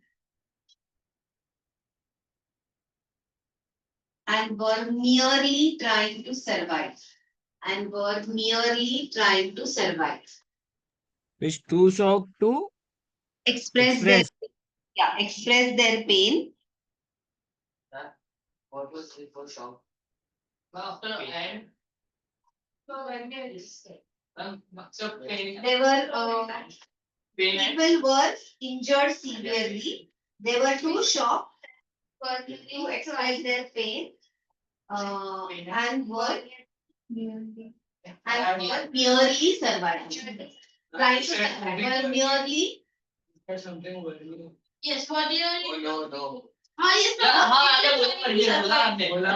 and were merely trying to survive. And were merely trying to survive. Which too shocked to Express express. express their pain What was the for shock? After and so pain, They were pain and people were injured severely. They were too shocked to express their pain and were merely surviving. Trying to survive. Were merely. Yes, were merely. Oh no, no. Yes, yeah, आपने बोला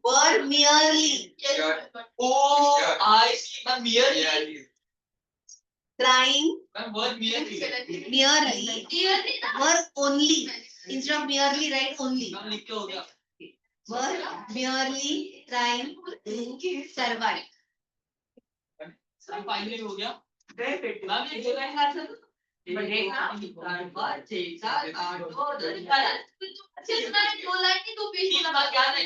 were merely Oh, I see. But merely, trying word merely. merely were only instead of merely write only हम लिख के हो गया. were merely trying to survive. Finally हो गया. Ma'am ये जगह है सर. बढ़ेगा. 4 5 6 7 8 2 10 11. दो लाइन की दो पेज तीन बार याद है.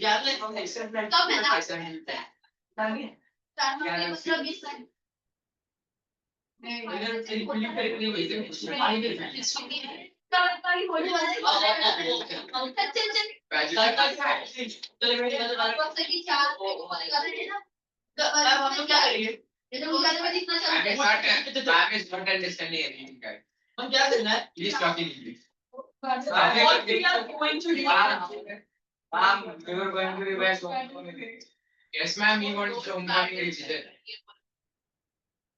याद है हम एक्सेप्ट कब है ना? नहीं. मतलब 20 लाइन अगर फिल्म करेंगे वैसे फाइनल. सरकारी होने वाला है चल मेरी बात बस की चार कर रहे हैं ना हम लोग क्या करेंगे? ये तो मुझे में दिखना चाहते हैं हम क्या करना है? Please talk in English. What we are going to do? Ma'am, we were going to revise homecoming. Yes, ma'am, we want homecoming revision.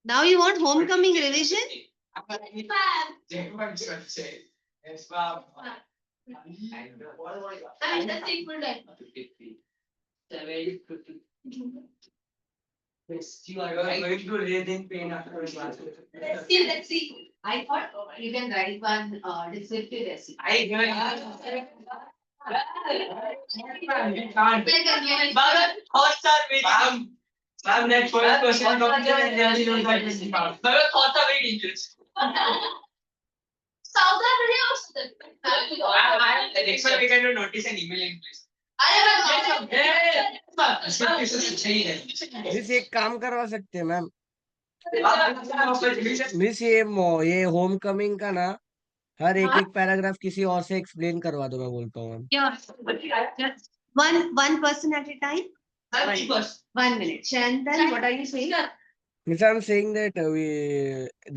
now you want homecoming revision Yes, ma'am. and the sequel time Yes, you are You are right. going to read in pain after class. let's see I thought you can write one descriptive essay I Bhagat, thoughts are very. Ma'am, that first question comes in and then you know that is the part. Bhagat, thoughts are very dangerous. South Africa Next time we can do notice and email in please. Miss एक काम करवा सकते हैं ma'am. Miss ये home coming का ना हर एक paragraph किसी और से एक्सप्लेन करवा दो, मैं बोलता हूँ ma'am. one person at a time 1 minute Chandan what are you saying Miss, I'm saying that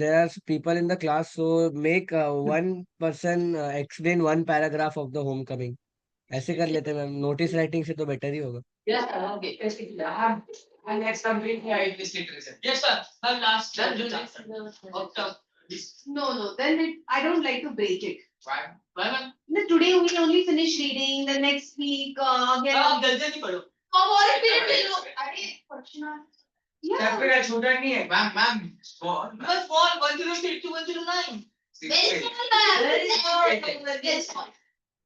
there are people in the class, so make one person explain one paragraph of the homecoming. ऐसे कर लेते हैं ma'am. Notice writing से तो better ही होगा. And next time we have English literature. Yes, sir. Ma'am, last. no then I don't like to break it Why? Why, ma'am? today we only finish reading the next week again आप जल्दी नहीं पढ़ो. और एक period ले लो अरे question Chapter का छोटा नहीं है. Ma'am, small. But small 106 to 109. very small man Very small. very small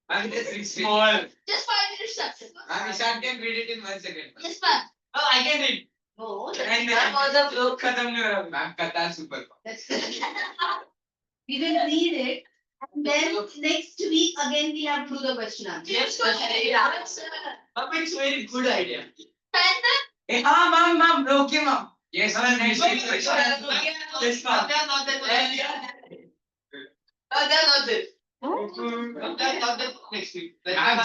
Ma'am, that's small. just 5 minutes sir. Ma'am, Ishan can read it in 1 second. yes ma'am Oh, I can read. no And That was a joke. खत्म नहीं हो रहा. Ma'am, कथा super. that's we will read it and then next week again we have to do the question answer Yes, sir. Ma'am, it's very good idea. Ma'am, okay, ma'am. Yes, ma'am, next week. Yes, ma'am. They are not there. They are not there. They are not there next week. Ma'am,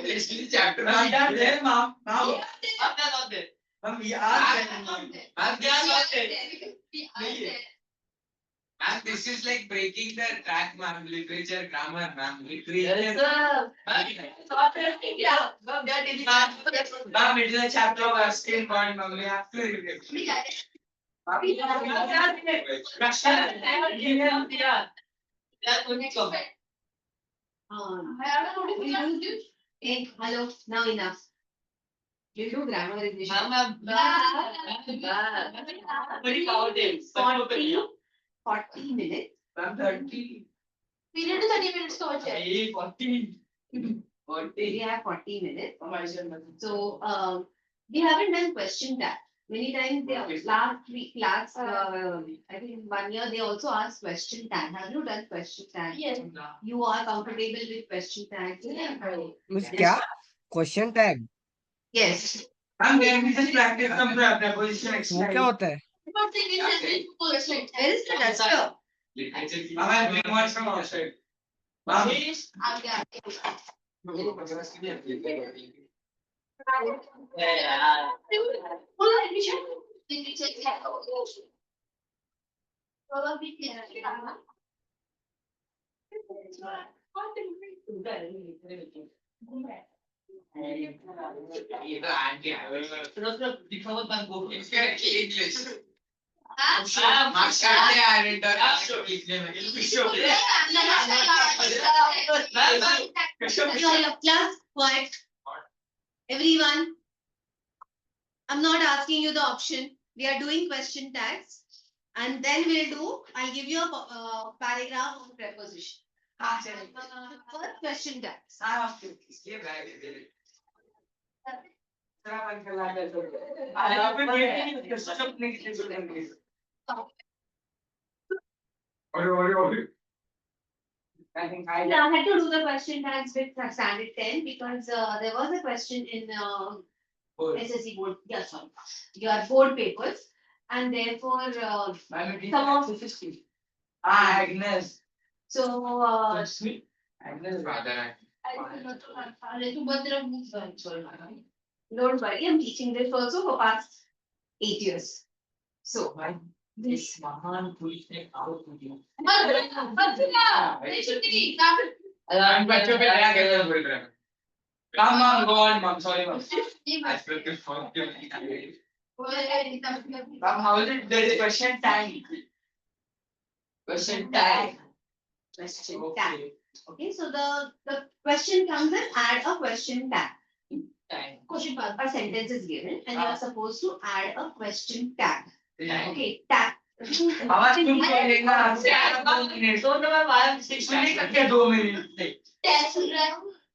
next week chapter. Ma'am, they are there, ma'am. Ma'am, They are not there. ma'am, we are there, ma'am. Ma'am, They are not there. we are there Ma'am, this is like breaking the track, ma'am. Literature, grammar, ma'am. Yes, Literature. sir. Yeah, ma'am, they are daily. Ma'am, it is a chapter of skill point, ma'am. We have to read it. Hey, hello, now enough. You do grammar English. Very powerful. 40 minutes. Ma'am, 30. Period to 30 minutes to watch it. Hey, 40. We have 40 minutes. So, we haven't done question tag. Many times they are last I think 1 year they also asked question tag. Have you done question tag? Yes. You are comfortable with question tag? Miss क्या? Question tag. Yes. Ma'am, can we just practice some preposition वो exercise? क्या होता है? Not thinking that question. Where is the duster? Ma'am, I bring one from outside. Ma'am. Full admission. Probably ये तो aunty English. English. Marks काटते हैं आइडेंटर लिखने में Your class, quiet. Everyone. I'm not asking you the option. We are doing question tags. And then I'll give you a paragraph of preposition. First question tags. I think I had to do the question tags with standard 10 because there was a question in SSC board, yeah, sorry, your board papers, and therefore some of Agnes. so Agnes brother. don't worry, I'm teaching this also for past 8 years. So This Mahan police ने out to you. I'm बच्चों पे दया कैसे बोल रहे हैं? Come on, go on, mom. Sorry, mom. I spoke to phone. Mom, how is it? There is question tag. Question tag. question tag. Okay, so the question comes and add a question tag. Question mark. A sentence is given and you are supposed to add a question tag. Okay, tag. आवाज क्यों बोलेगा? Don't know why I'm six. सुनने का क्या 2 minute?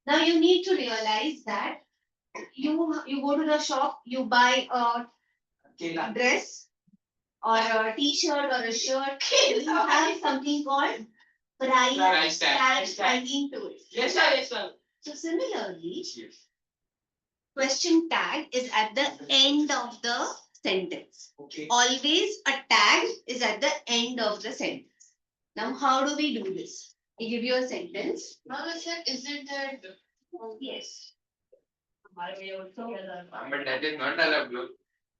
Now you need to realize that you go to the shop, you buy a dress or a t-shirt or a shirt. You have something called price tagging to it. Yes, sir. Yes, sir. So similarly, question tag is at the end of the sentence. Okay. Always a tag is at the end of the sentence. Now, how do we do this? I give you a sentence. Isn't that? Yes. But that is not allowed, bro.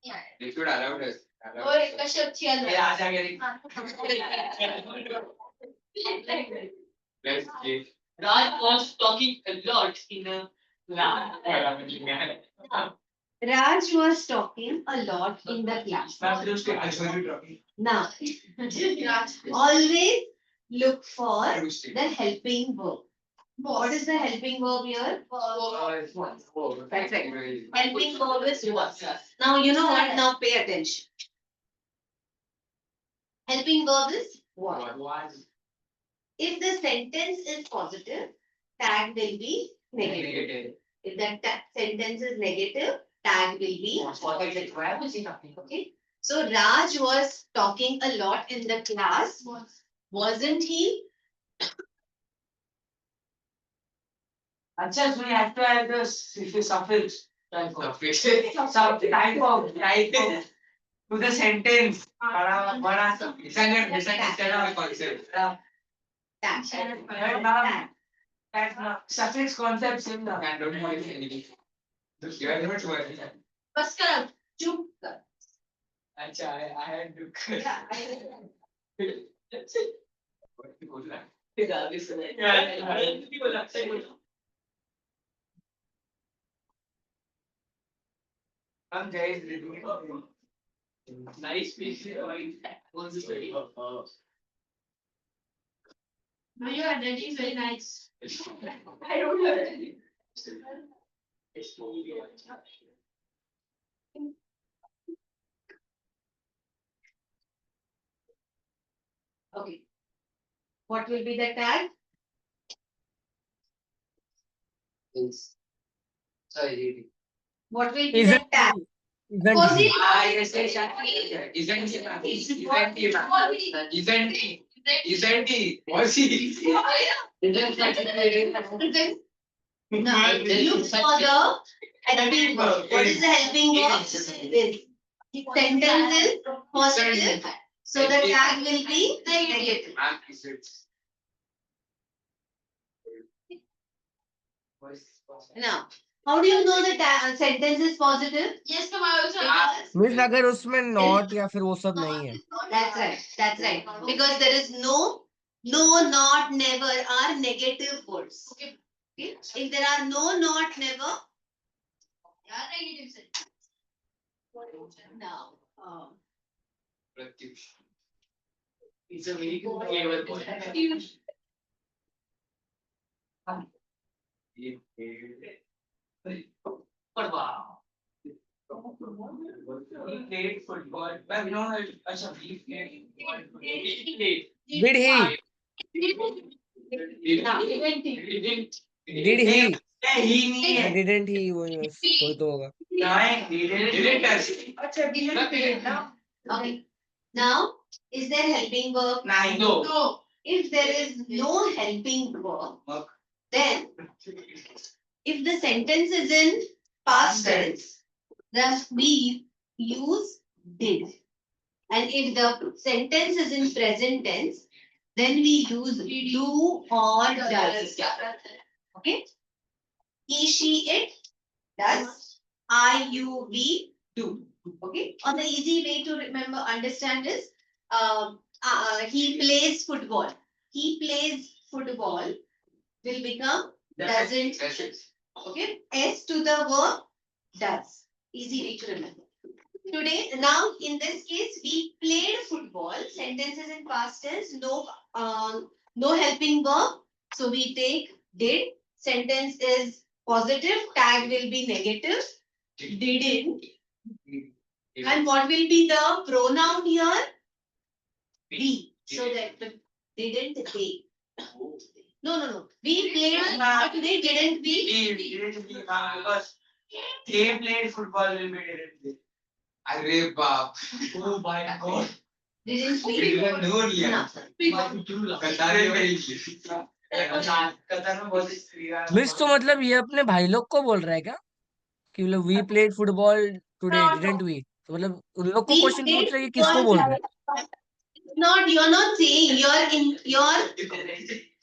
Yeah. They should allow us. और इसका शब्द चल ये रहा आ जाएगा Let's see. Raj was talking a lot in a class. Raj was talking a lot in the class. Now, always look for the helping verb. What is the helping verb here? That's right. Helping verb is was. Now, you know what? Now pay attention. Helping verb is was. If the sentence is positive, tag will be negative. If the sentence is negative, tag will be positive. Okay. So Raj was talking a lot in the class, wasn't he? अच्छा, so you have to add the suffix. Some type of to the sentence. बड़ा instead of a concept. Tag. That's not suffix concept same ना. I don't know anything. You are not worried. बस कर, चुप कर. अच्छा, I had to. Yeah, Come guys, ready? Nice piece. What's the story? No, your handwriting is very nice. I don't have any. Okay. What will be the tag? Sorry. What will be Isn't the tag? isn't Was he? it? Isn't he? Was he? No, look for the helping verb. What is the helping verb? This. Sentence is positive, so the tag will be negative. Ma'am, is it? Now, how do you know the sentence is positive? Yes, ma'am, I also. Because means अगर उसमें not या फिर वो सब नहीं है. that's right. That's right. Because there is no, not, never are negative words. Okay. If there are no, not, never. Yeah, negative sentence. Now, Pratyush. It's a very good flavor point. But wow. He played football. But no, अच्छा, he played. Did he? now, Did he? He नहीं है. Didn't he? वही बस कोई तो होगा. नहीं, didn't touch. अच्छा, didn't play ना. okay. Now, is there helping verb? नहीं. No. If there is no helping verb, then if the sentence is in past tense, then we use did. And if the sentence is in present tense, then we use do or does. Okay? He, she, it does. I, you, we do. Okay? On the easy way to remember, understand is he plays football. He plays football will become doesn't. Okay? S to the verb does. Easy way to remember. Today, now in this case, we played football. Sentences in past tense, no helping verb. So we take did. Sentence is positive. Tag will be negative. Didn't. And what will be the pronoun here? We. So that didn't they. No. We played today, didn't we? He didn't play because they played football will be didn't play. अरे बाप. Oh my god. Didn't we? Didn't know लिया. No. कतार में ही लिया. कतार में बहुत स्त्रियां. मिस तो मतलब ये अपने भाई लोग को बोल रहा है क्या कि मतलब we played football today didn't we, तो मतलब उन लोग को We क्वेश्चन played पूछ रहा है कि किसको बोल रहा है. Not, you're not saying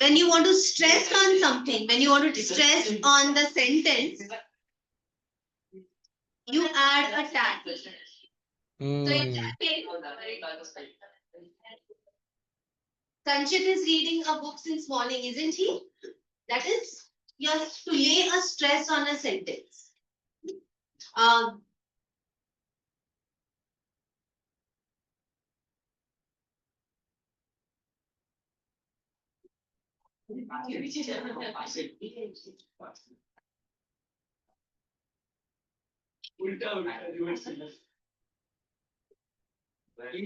when you want to stress on something, when you want to stress on the sentence, you add a tag. Sanchit is reading a book since morning, isn't he? That is, you have to lay a stress on a sentence. He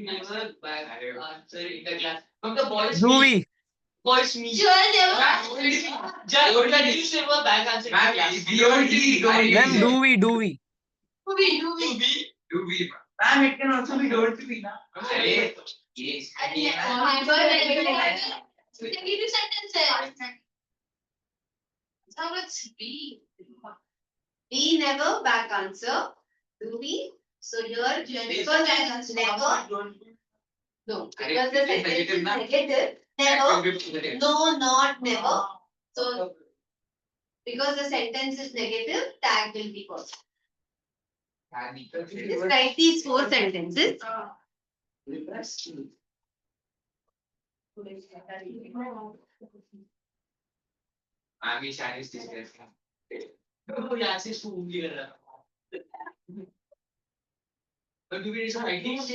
never back answer in the class. From the boys Do meet. we? Boys meet. Joel never. Just never back answer in the class. We only Ma'am, do we? Do we? do we. Ma'am, it can also be don't be ना. अरे yes. Negative sentences. Now let's be. We never back answer. Do we? So here, because I never. No, because the sentence is negative. Never. No, not never. So because the sentence is negative, tag will be positive. Just write these 4 sentences. I'm Chinese teacher. तो यहाँ से school की कर रहा था but do we need to write this?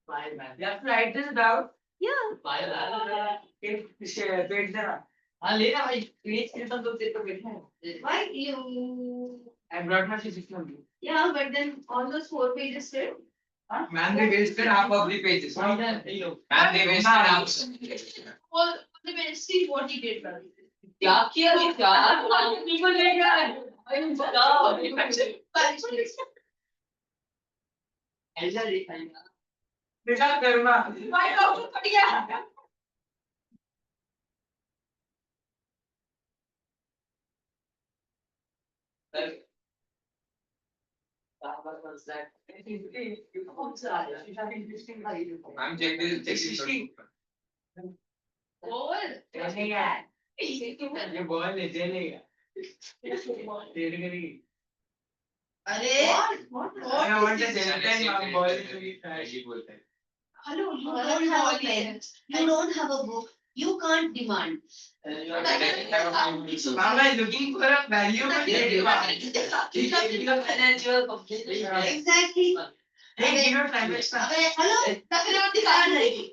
Why, man? You have to write this down. Why, man? Page there. हाँ लेना भाई पेज के सब लोग तेरे को बैठे हैं Why you? I brought my physics from you. Yeah, but then all those 4 pages still. Man, they wasted half of the pages. Why then you know Man, they wasted half. All the see what he did, brother. क्या किया ये क्या बिल्कुल ले गया है भाई बताओ ऐसा दिखाएगा बेटा करना. Why डॉक्टर फट गया? I'm checking this. और ये बॉल ले चलेगा. तेरे करेगी. अरे I want to tell them I'm ball to be flashy बोलते हैं. hello, you don't have a pen, you don't have a book, you can't demand. Mama is looking for a value but they demand. Exactly. Hey, give your time extra. Hello, start writing.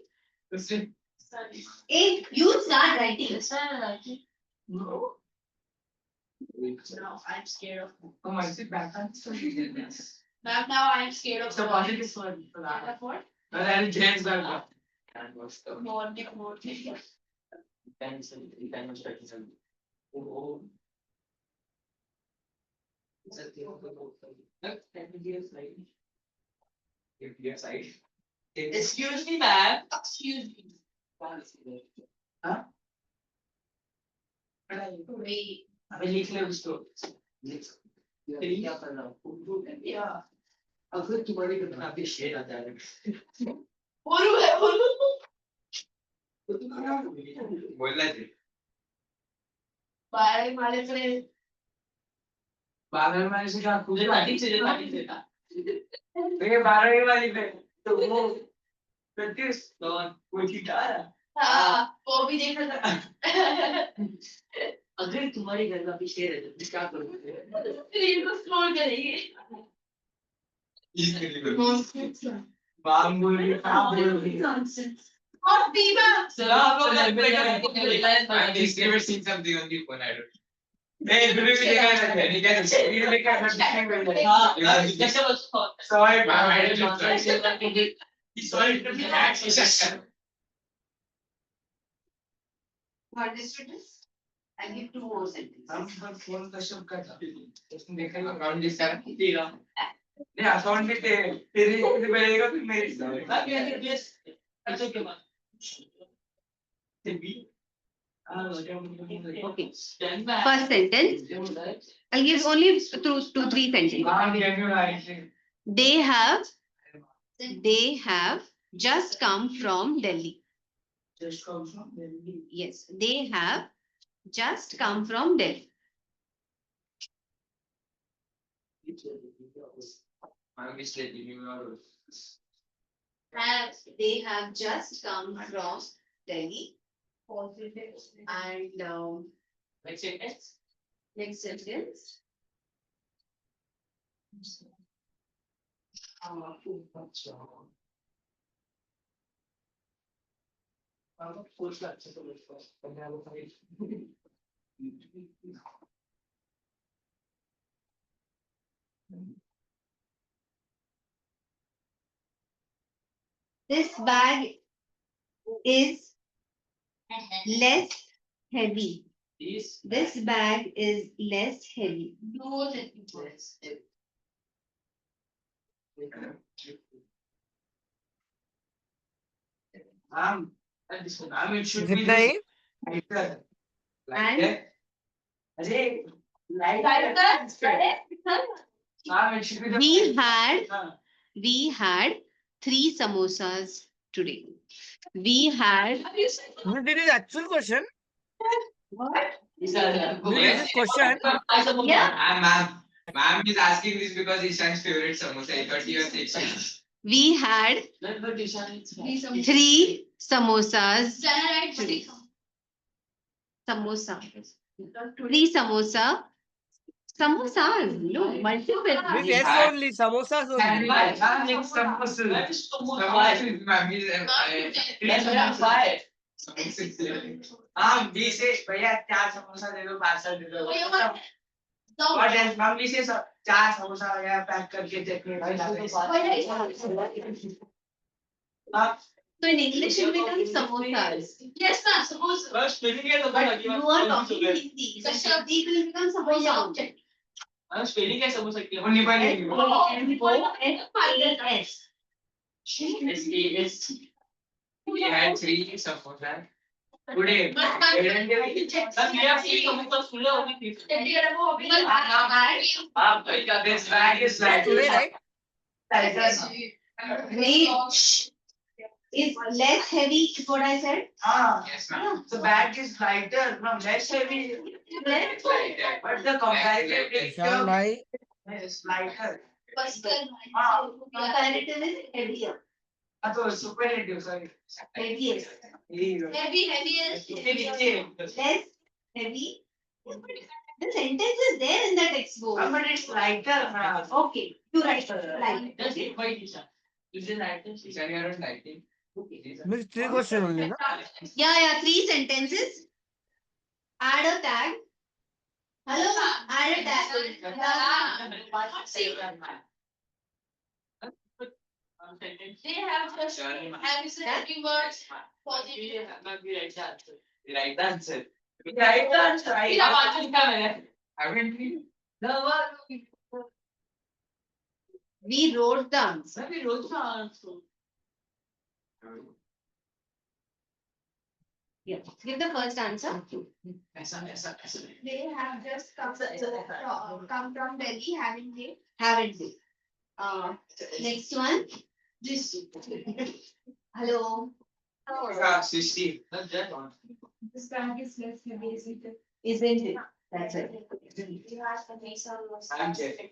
Hey, you start writing. No. now I'm scared of. Oh my, sit back. Ma'am, now I'm scared of. It's a positive word for that. That's what? But I'll change that. More. Excuse me, ma'am. Excuse me. Wait. अबे लिख ले उसको. क्या कर रहा हूँ Yeah. अगर तुम्हारी कितना भी शेर आता है बोलू. बोलना चाहिए. बाय माले करे. बारहवीं वाली से क्या मुझे लाठी से ये 12वीं वाली पे तो वो 25 कोई ठीक आ रहा. हाँ, वो भी देख रहा था. अगर तुम्हारे घर का भी शेर है तो क्या करोगे रील को स्क्रॉल करेंगे. Nonsense. बाम बोल रही. Nonsense. और पीवा. I'm never seen something on the phone. I don't. Hey, गुरु भी देखा है. नहीं क्या वीडियो देखा है. हाँ कैसे बस Sorry, ma'am. I didn't. Sorry to be access. What is it? I give 2 more sentences. हम पर फोन का शब्द का था. उसने देखा ही अकाउंट दिस है. तेरा नहीं अकाउंट में तेरी से पहलेगा फिर मेरी. अच्छा क्या बात Okay. stand back First sentence. I'll give only 2-3 sentences. Ma'am, can you write? They have just come from Delhi. Just come from Delhi. Yes, they have just come from Delhi. I'm just letting you know. They have just come from Delhi. And next sentence next sentence. This bag is less heavy. This bag is less heavy. No sentences. Ma'am, it should be जितना ही lighter. And- Lighter. अरे, lighter. Ma'am, it should be the. We had 3 samosas today. We had this is actual question. these are This is question. Yeah. Ma'am is asking this because his son's favorite samosa. He thought he was saying. We had three samosas. Samosa. Three samosa. Samosas. No, multiple. With S only, samosas only. हाँ बीस से भैया 4 समोसा दे दो parcel दे दो और test मम भी से 4 समोसा वगैरह पैक करके चटनी आप So in English it becomes samosas. Yes, ma'am. Suppose. बस स्पेलिंग है तो But you are talking Hindi. So Shakti will become samosa. Spelling कैसे हो सकती है वो निभा लेंगे S-A-M-O-S. we had 3 samosa today बस ये आप एक समोसा सुन लो अभी आप this bag is like Today, right? Rich is less heavy is what I said. yes ma'am the bag is lighter no less heavy Less lighter but the comparative Ishan bhai, is lighter comparative is heavier. तो superlative sorry Heaviest. Less heavy. The sentence is there in the textbook. but it's lighter Okay, you write light. Just एक bite Isha is it right Ishan you are lighting means 3 question only, na? Yeah, 3 sentences. Add a tag. Hello, add a tag. They have just having words positive. the right answer right answer मेरा answer लिखा मैंने haven't we We wrote the answer. मैं भी रोज का answer Yeah. Give the first answer. They have just come from Delhi, having they. Haven't they? Next one. This. Hello. 60 that's that one This bag is less heavy, isn't it? Isn't it? That's it. You ask the next one. I'm checking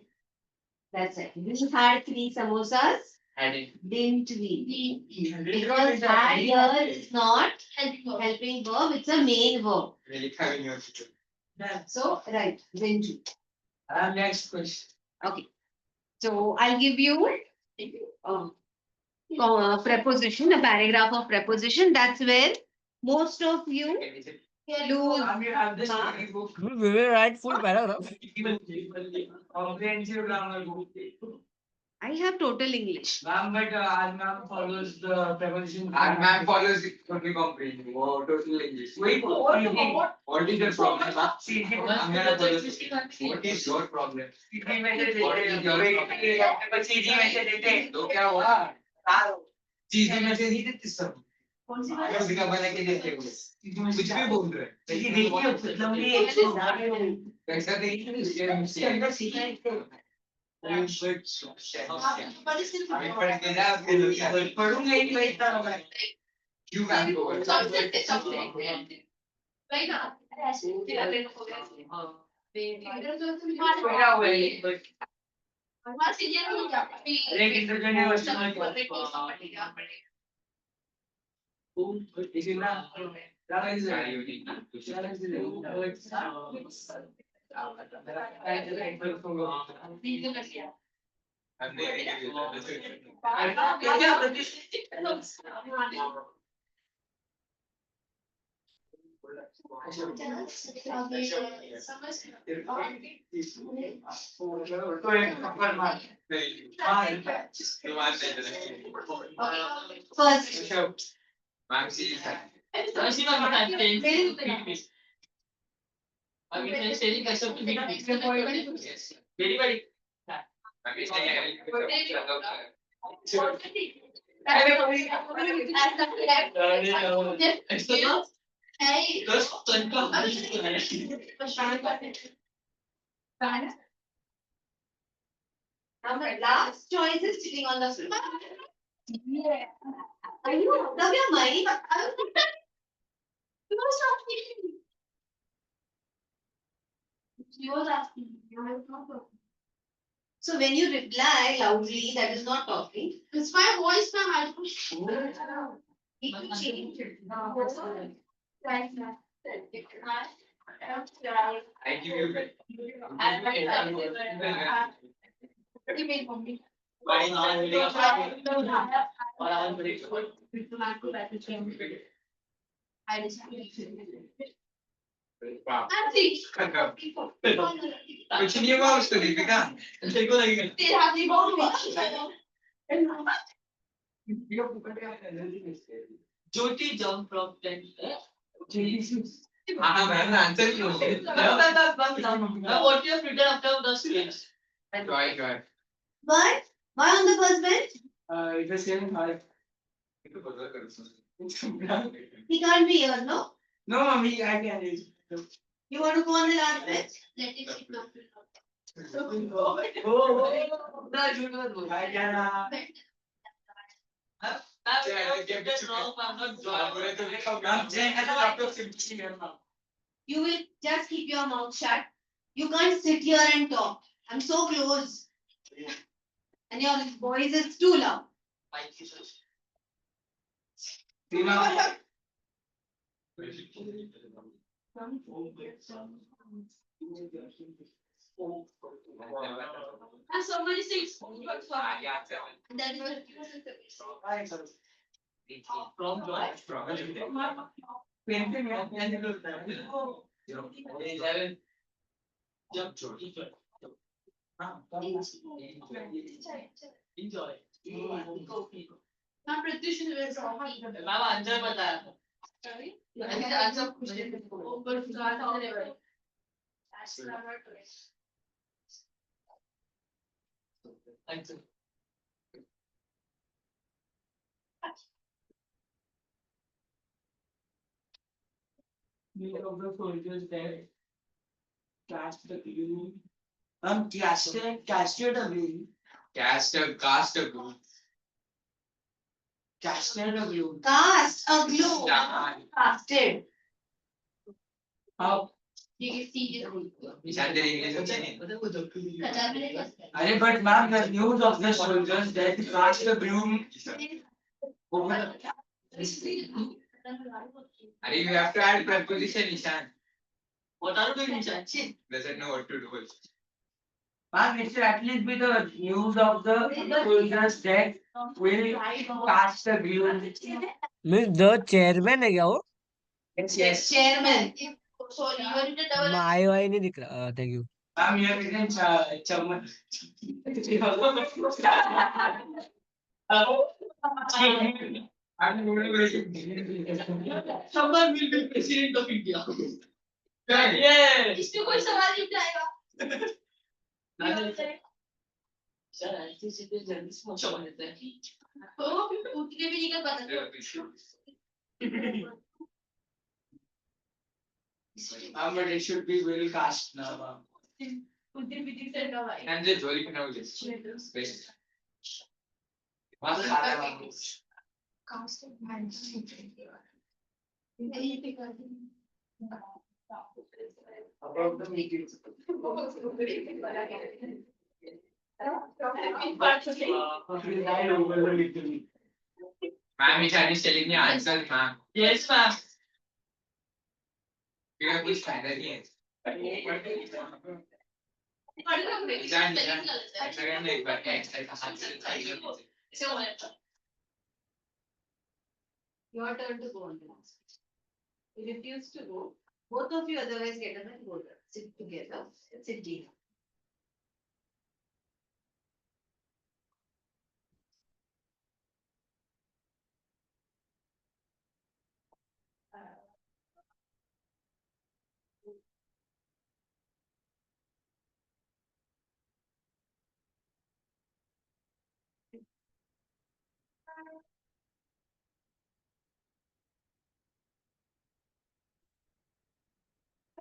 That's it. We had 3 samosas. adding Didn't we? Because had here is not helping verb. It's a main verb. really having your So, right. Didn't we? next question Okay. So, I'll give you preposition, a paragraph of preposition. That's where most of you lose. you have this Huh? story book We will write full paragraph. comprehensive grammar book I have total English. ma'am but our ma'am follows the preposition our ma'am follows it totally comprehensive wow total English wait what is your problem see I'm gonna follow what is your problem सीधी में से देते सीधी में से देते तो क्या हुआ सीधी में से नहीं देते सब कौन सी आगे उसका बना के देते हो कुछ भी बोल रहे हैं लेकिन देखिए लंबी कैसा देखिए इसके अंदर सीखा है पढ़ूंगा ही नहीं इतना मैं क्यों काम को लेकिन तो First. ऐसी ना मैं अभी मैं स्टेजिंग कैसे होती है very very Now the last choice is sitting on the floor. Are you out of your mind? He was asking. She was asking. So when you reply loudly, that is not talking. It's my voice, ma'am. I Need to change it. Right, ma'am. I give you. Email me. Why not? I just. Wow. Auntie. कुछ नहीं हुआ उसको दीपिका देखो लगेगा तेरे हाथ में बहुत हुआ ज्योति jump from 10 हाँ मैंने आंसर ही बोल दिया what you have written after the speech joy But why on the first bench? it was saying hi He can't be here, no? no mommy I can You want to go on the last bench? Let it sit now. ना झूठ मत बोल I can You will just keep your mouth shut. You can't sit here and talk. I'm so close. And your voice is too loud. And somebody says, That is from joy jump enjoy now Pratish is very sorry. Ma'am answer बताया Sorry? Answer Over start on the level. That's not correct. Answer Many of the soldiers there cast the green. Casted a green. cast a glue Casted a glue. cast a glue. Casted. How? You can see it. Ishan तेरी English अच्छी नहीं अरे but ma'am the news of the soldiers that cast the broom over अरे you have to add preposition Ishan what are you doing Chanchi doesn't know what to do ma'am it should at least be the news of the soldiers that will cast the broom. Means the chairman है क्या वो? Yes. Chairman. Sorry, you are in the double. My Y नहीं दिख रहा. Thank you. Ma'am you have written chairman. someone will be president of India yeah इसमें कोई सवाल नहीं उठाएगा. सर ऐसे सीधे जल्दी से मौका देते हैं तो उठने भी नहीं कर पाता. But it should be well cast now, ma'am. उठने भी नहीं कर पाता. and the jolly pina हो जाए best मस्त खा रहा है Constant mind. About the meeting. Right over the meeting. ma'am Ishan is telling me answer ma'am yes ma'am फिर कुछ फायदा नहीं है ईशान ऐसा करना एक बार Your turn to go on the last. You refuse to go. Both of you otherwise get up and go there. Sit together. Sit deep.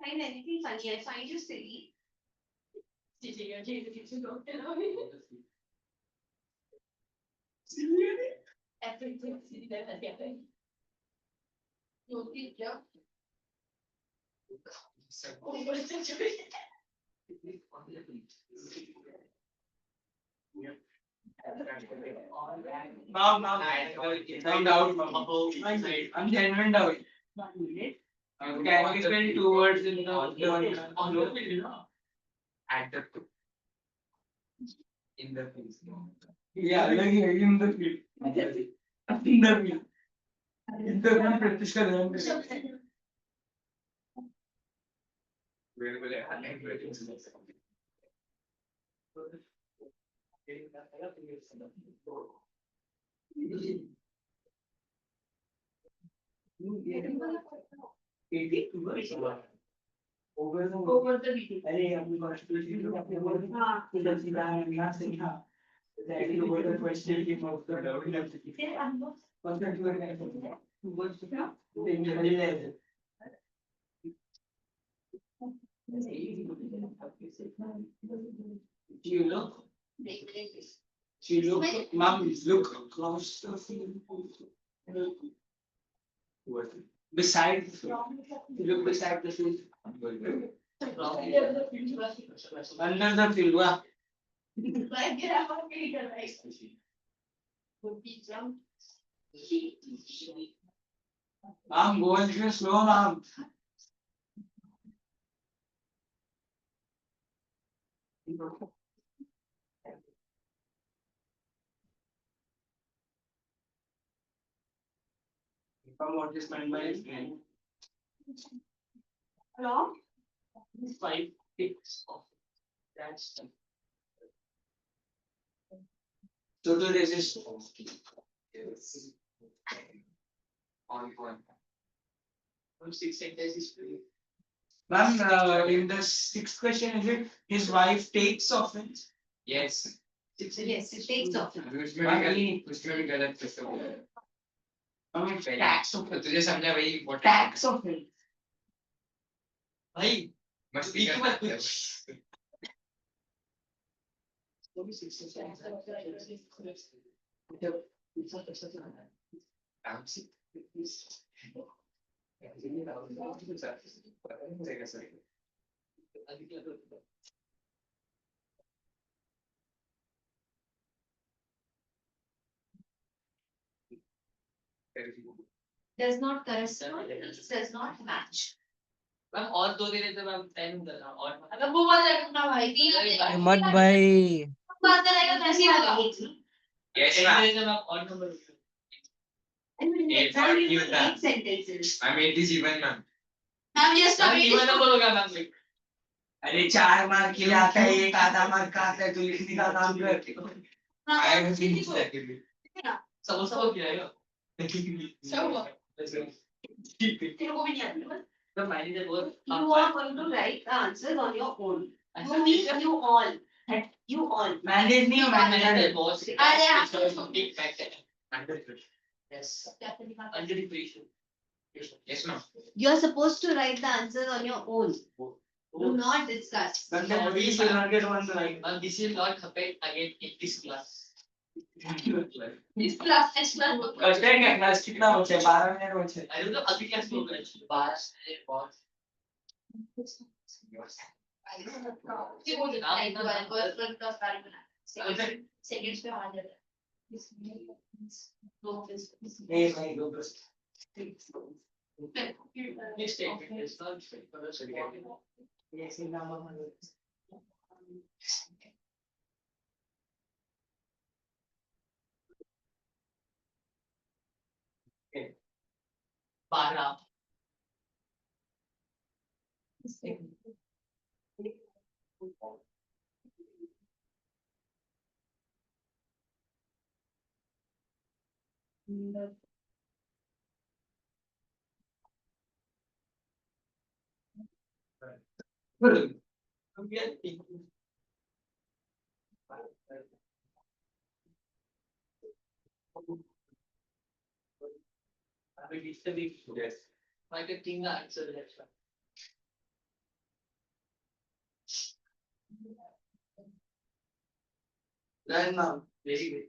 Find anything funny. I find you silly. Everything is there. Jyoti, क्या? Mom, I'm doubt, mom. I'm genuine doubt. Can we spell two words in the At the in the field. Yeah, like in the field. In the field. In the field, practice कर रहे हैं. Over the video. अरे अपनी constitution अपने बोल इधर सीधा है यहाँ से यहाँ exactly what the question came out the doubt in the Say, I'm not. concept you are going to words to come then you realize you look mom look close beside the field. Look beside the field under the field wow. Like, get out of here, right? Would be jump. Mom, go a little slow, mom. From what is meant by explain. Hello? 5 ticks of that's Total resist. On point. 6 sentences. Ma'am, in the sixth question, is it his wife takes offense? Yes. Yes, it takes off. उसमें भी गलत किस्सा हुआ है. I mean, tax offense. तुझे समझा भाई what Tax offense. भाई मस्ती एक करता बार है. काम से. Does not correspond, does not match. Ma'am और 2 दे देते मैम 10 करना और अगर वो बात रखना भाई, तीन अरे मत भाई बात रहेगा कैसी होगा? Yes, दे ma'am. देते मैम और number And when Eight exam, you point put that. 8 sentences. I made this even, ma'am. Ma'am ये सब मैम इवन नंबर होगा मैम लाइक अरे 4 मार्क के लिए आता है एक आधा मार्क का आता है तो लिखने का काम कर. I have been secondly. Samosa हो गया है सब हुआ। तेरे को भी नहीं आता। तो मैनेजर बोल You are going to write the answers on your own. You mean you all. That you all. Manage नहीं हो मैनेजर मैनेजर. बॉस अरे आप एक फैक्ट है yes under depression Yes, ma'am. You are supposed to write the answers on your own. Do not discuss. बंदे we should not get one right. and this will not happen again in this class इस class next class first time का class कितना बचे 12 minute बचे. I don't know अगली class में होगा actually 12 minute बहुत ये बोल देना एक बार फर्स्ट क्लास कार्य बना सेकंड्स पे आ जाता है दो नहीं नहीं दो बस. next statement is not straightforward ये सी नाम हम बारह Yes. I can think the answer the next one Right now. very good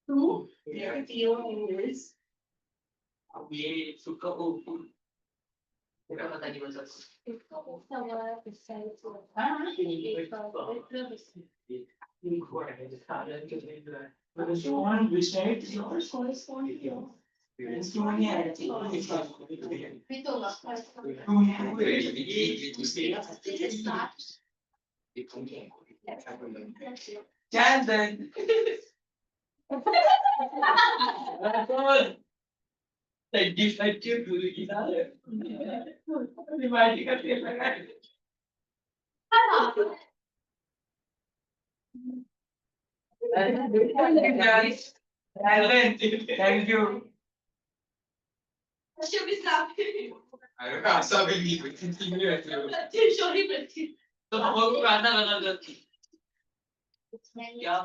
Two, Theo is Chance then. Thank you, guys. Talent. Thank you. should be laughing. I don't know, I'm sorry, we continue. Sorry, Pratik. तो हमको गाना बना देती क्या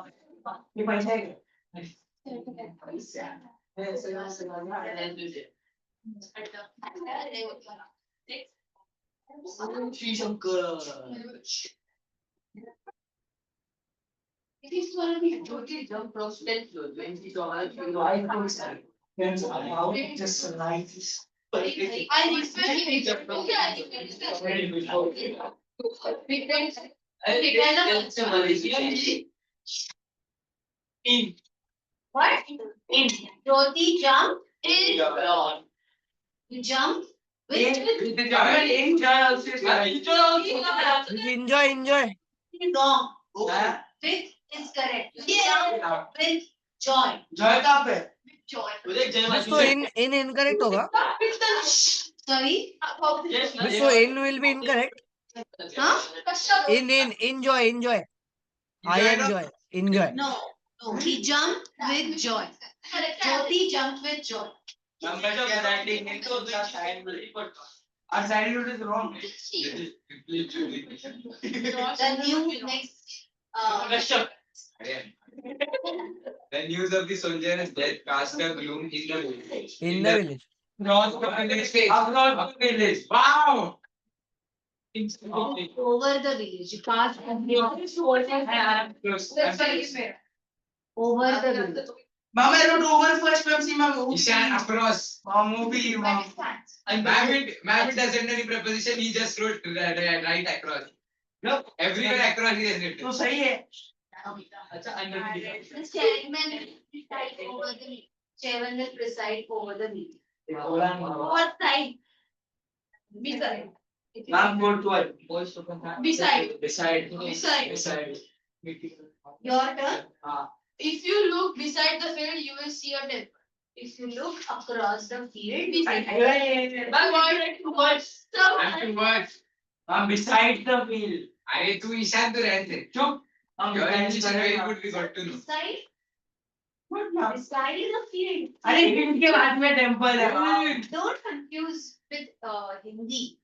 ये पैसा है Shri Shankar It is one of the Jyoti jump from 10th floor when she saw her. Just like this. I respect. Okay, I respect. Very good. Depends. Okay, tell them. in What? In. Jyoti jump is you jump with Enjoy. wrong. With is correct. Yeah. With joy. Joy कहाँ पे With joy. So in incorrect होगा. Sorry. So in will be incorrect. Huh? In enjoy. I enjoy. Enjoy. No. No. He jumped with joy. Jyoti jumped with joy. Our side is wrong. The new next. The news of the soldier's death cast a gloom in the village. In the village. Across the village. Wow. Over the village. You can't over the village. Mama, I wrote over first from see Mama. Ishan across. Movie. Mavit doesn't know the preposition, he just wrote right across. Yep. Everywhere across he has written. तो सही है. The chairman preside over the meeting. Chairman will preside over the meeting. What side? Beside. Ma'am, go to it. Beside. Beside. Beside. Your turn. If you look beside the field, you will see a temple. If you look across the field, beside. And two words. I'm beside the field. अरे तू ईशान तो रहते चुप. Your English is very good, we got to know. Beside. What now? Beside is a field. अरे field के बाद में temple है. Don't confuse with Hindi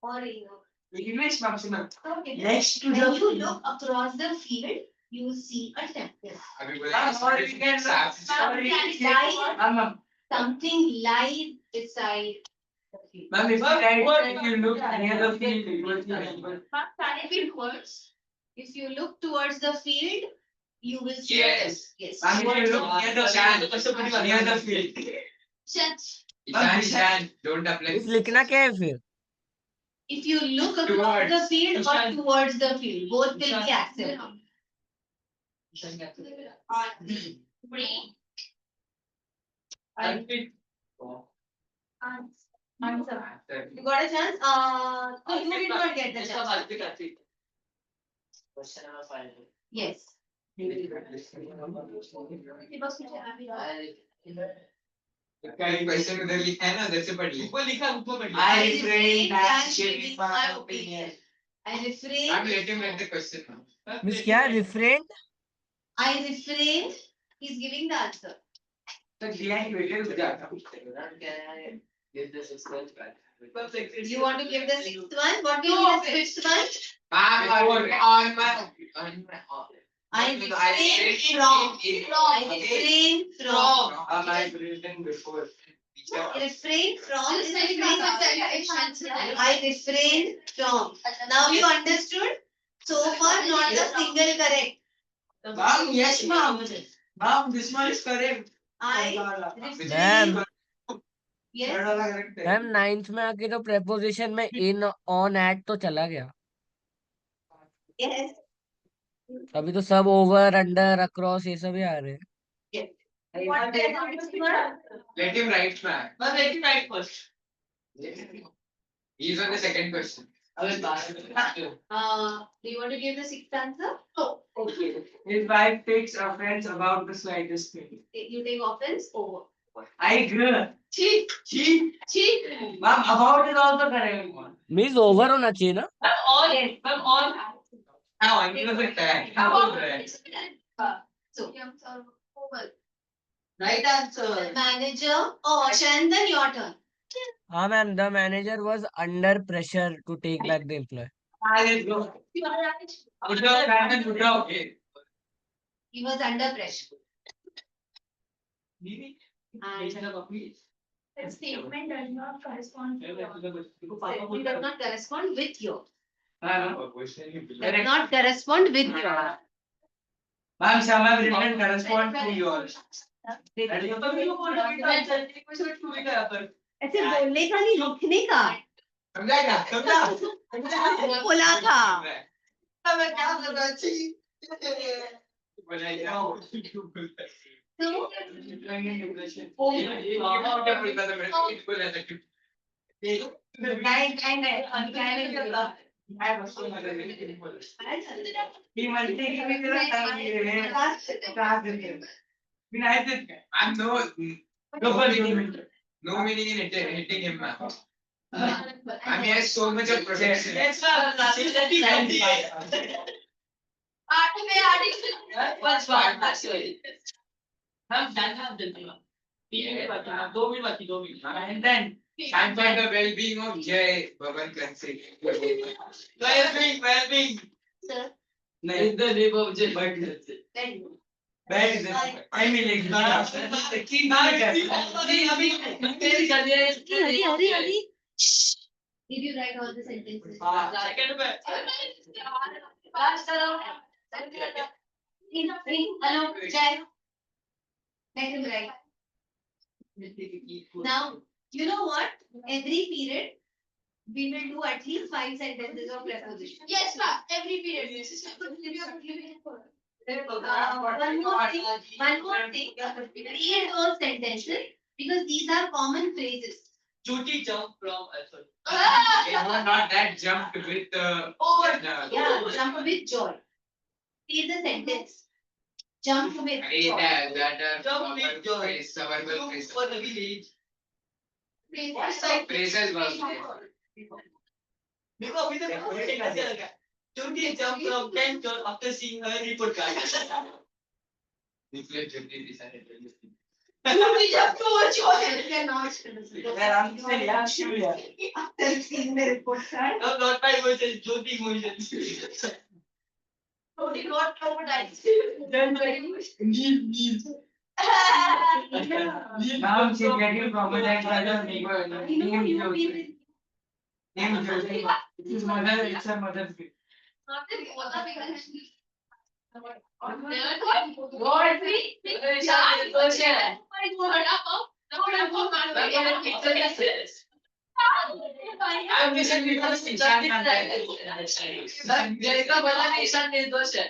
or English ma'am सुना. Okay. Next to When the you look across the field, you will see a temple. अभी बोला Ma'am, Something lies beside the field. ma'am, if you look near the field, you will see a temple. Repeat words. If you look towards the field, you will see Yes. a temple. Yes. Ma'am, if you look near the field. Ishan don't apply. इस लिखना क्या है फिर? If you look across the field or towards the field, both will be accepted. Answer. You got a chance? No, you did not get the chance. Question number 5. Yes. कहीं question उधर लिखा है ना उधर से पढ़ ली. ऊपर लिखा ऊपर पढ़ I refrain that giving my opinion. I refrain. I'm letting read the question now. Miss क्या refrain? I refrain. He's giving the answer. तो दिया ही बेटे हो जाता. Give this explain back. You want to give the sixth one? What will be the sixth one? On my I refrain from. I refrain from. I've written before. Refrain from is I refrained from. Now you understood? So far, not a single correct. Ma'am, yes, ma'am. Ma'am, this one is correct. I ma'am refrained. Yes. correct. Ma'am ninth में आके तो preposition में in on eight तो चला गया. Yes. अभी तो सब ओवर अंडर अक्रॉस ये सब ही आ रहे हैं. What is Let him write, man. But let him write first. He's on the second question. Do you want to give the sixth answer? Oh, Okay. His wife takes offense about the slightest thing. You take offense? Over. I agree. cheat, Cheat. cheat. Ma'am, about is also correct. Means over होना चाहिए ना. Ma'am, all. Ma'am, all. Now, I'm going to say So, Over. Right answer. manager. Oh, Chandan, your turn. हाँ ma'am the manager was under pressure to take back the employ. Let's go. You are right. Good job, man. Good job. He was under pressure. Didi. And The statement does not correspond to your. it does not correspond with your. Does Correct. not correspond with your. Ma'am, some have written correspond to yours. ऐसे बोलने का नहीं लिखने का. बोला था. So, I'm no meaning in hitting him, man. I mean, he has so much of protection. What's fine? That's good. Ma'am, that's the thing. 2 minute बाकी 2 minute. And then, And for the well-being of Jay, Bhavan Kansi. well-being. sir, In the name of Jay. then Where is it? I mean, like, keep not Hari. Did you write all the sentences? Second में. Hello, Jai. Let him write. Now, you know what? Every period, we will do at least 5 sentences of preposition. Yes, ma'am. Every period. One more thing. Read those sentences because these are common phrases. Juti jump from. Sorry. Not that jumped with Yeah, jump with joy. Read the sentence. Jump with joy. Jump with joy. Survival Look for the village. phrases was देखो अभी तक कैसे लगा Juti jump from 10 floor after seeing her report card. We just do a choice. After seeing the report card. No, not my emotions, Juti emotions. Totally not traumatized. Now she's getting traumatized by the neighbor. Name Josie. His mother, it's her mother's gift. I'm missing because Ishan जयका बोला कि ईशान निर्दोष है.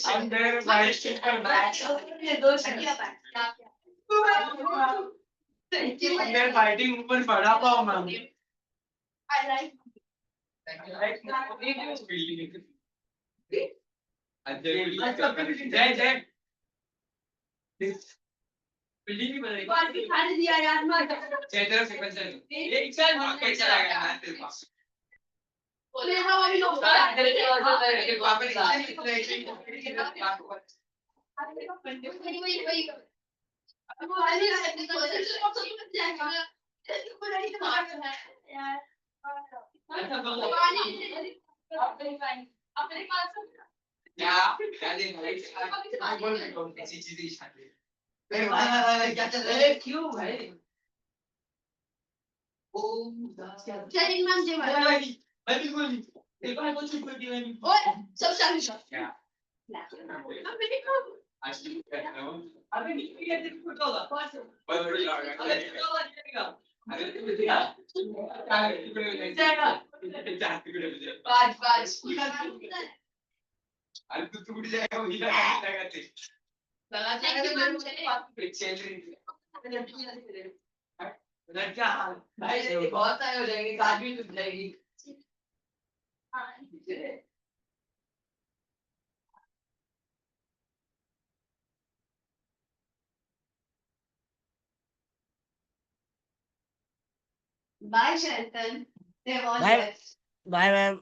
And their wife took her back. And they're fighting ऊपर पड़ा पाओ ma'am. I like. जय building भी बन रही बात भी खा दिया यार मैं. एक साल कैसा लगा मैं तेरे पास बोले हाँ अभी लोग. अपने पास क्या दिन है आई बोल रही हूँ ऐसी चीजें शादी क्या चल रहा है क्यों भाई ओ चलिए मैम जय माता मैं बिल्कुल नहीं देखो मैं कुछ भी नहीं मैं ओए सब शामिल शॉट क्या आज की कर रहा हूँ अबे ये देखो तो होगा बहुत बड़ी लग रहा है अरे तू क्या जाएगा पाँच पाँच अरे तू टूट जाएगा वही लगा ते चल रही लड़कियां भाई बहुत सारे हो जाएंगे काज भी टूट जाएगी bye शैंतन they have all Bye. left Bye, ma'am.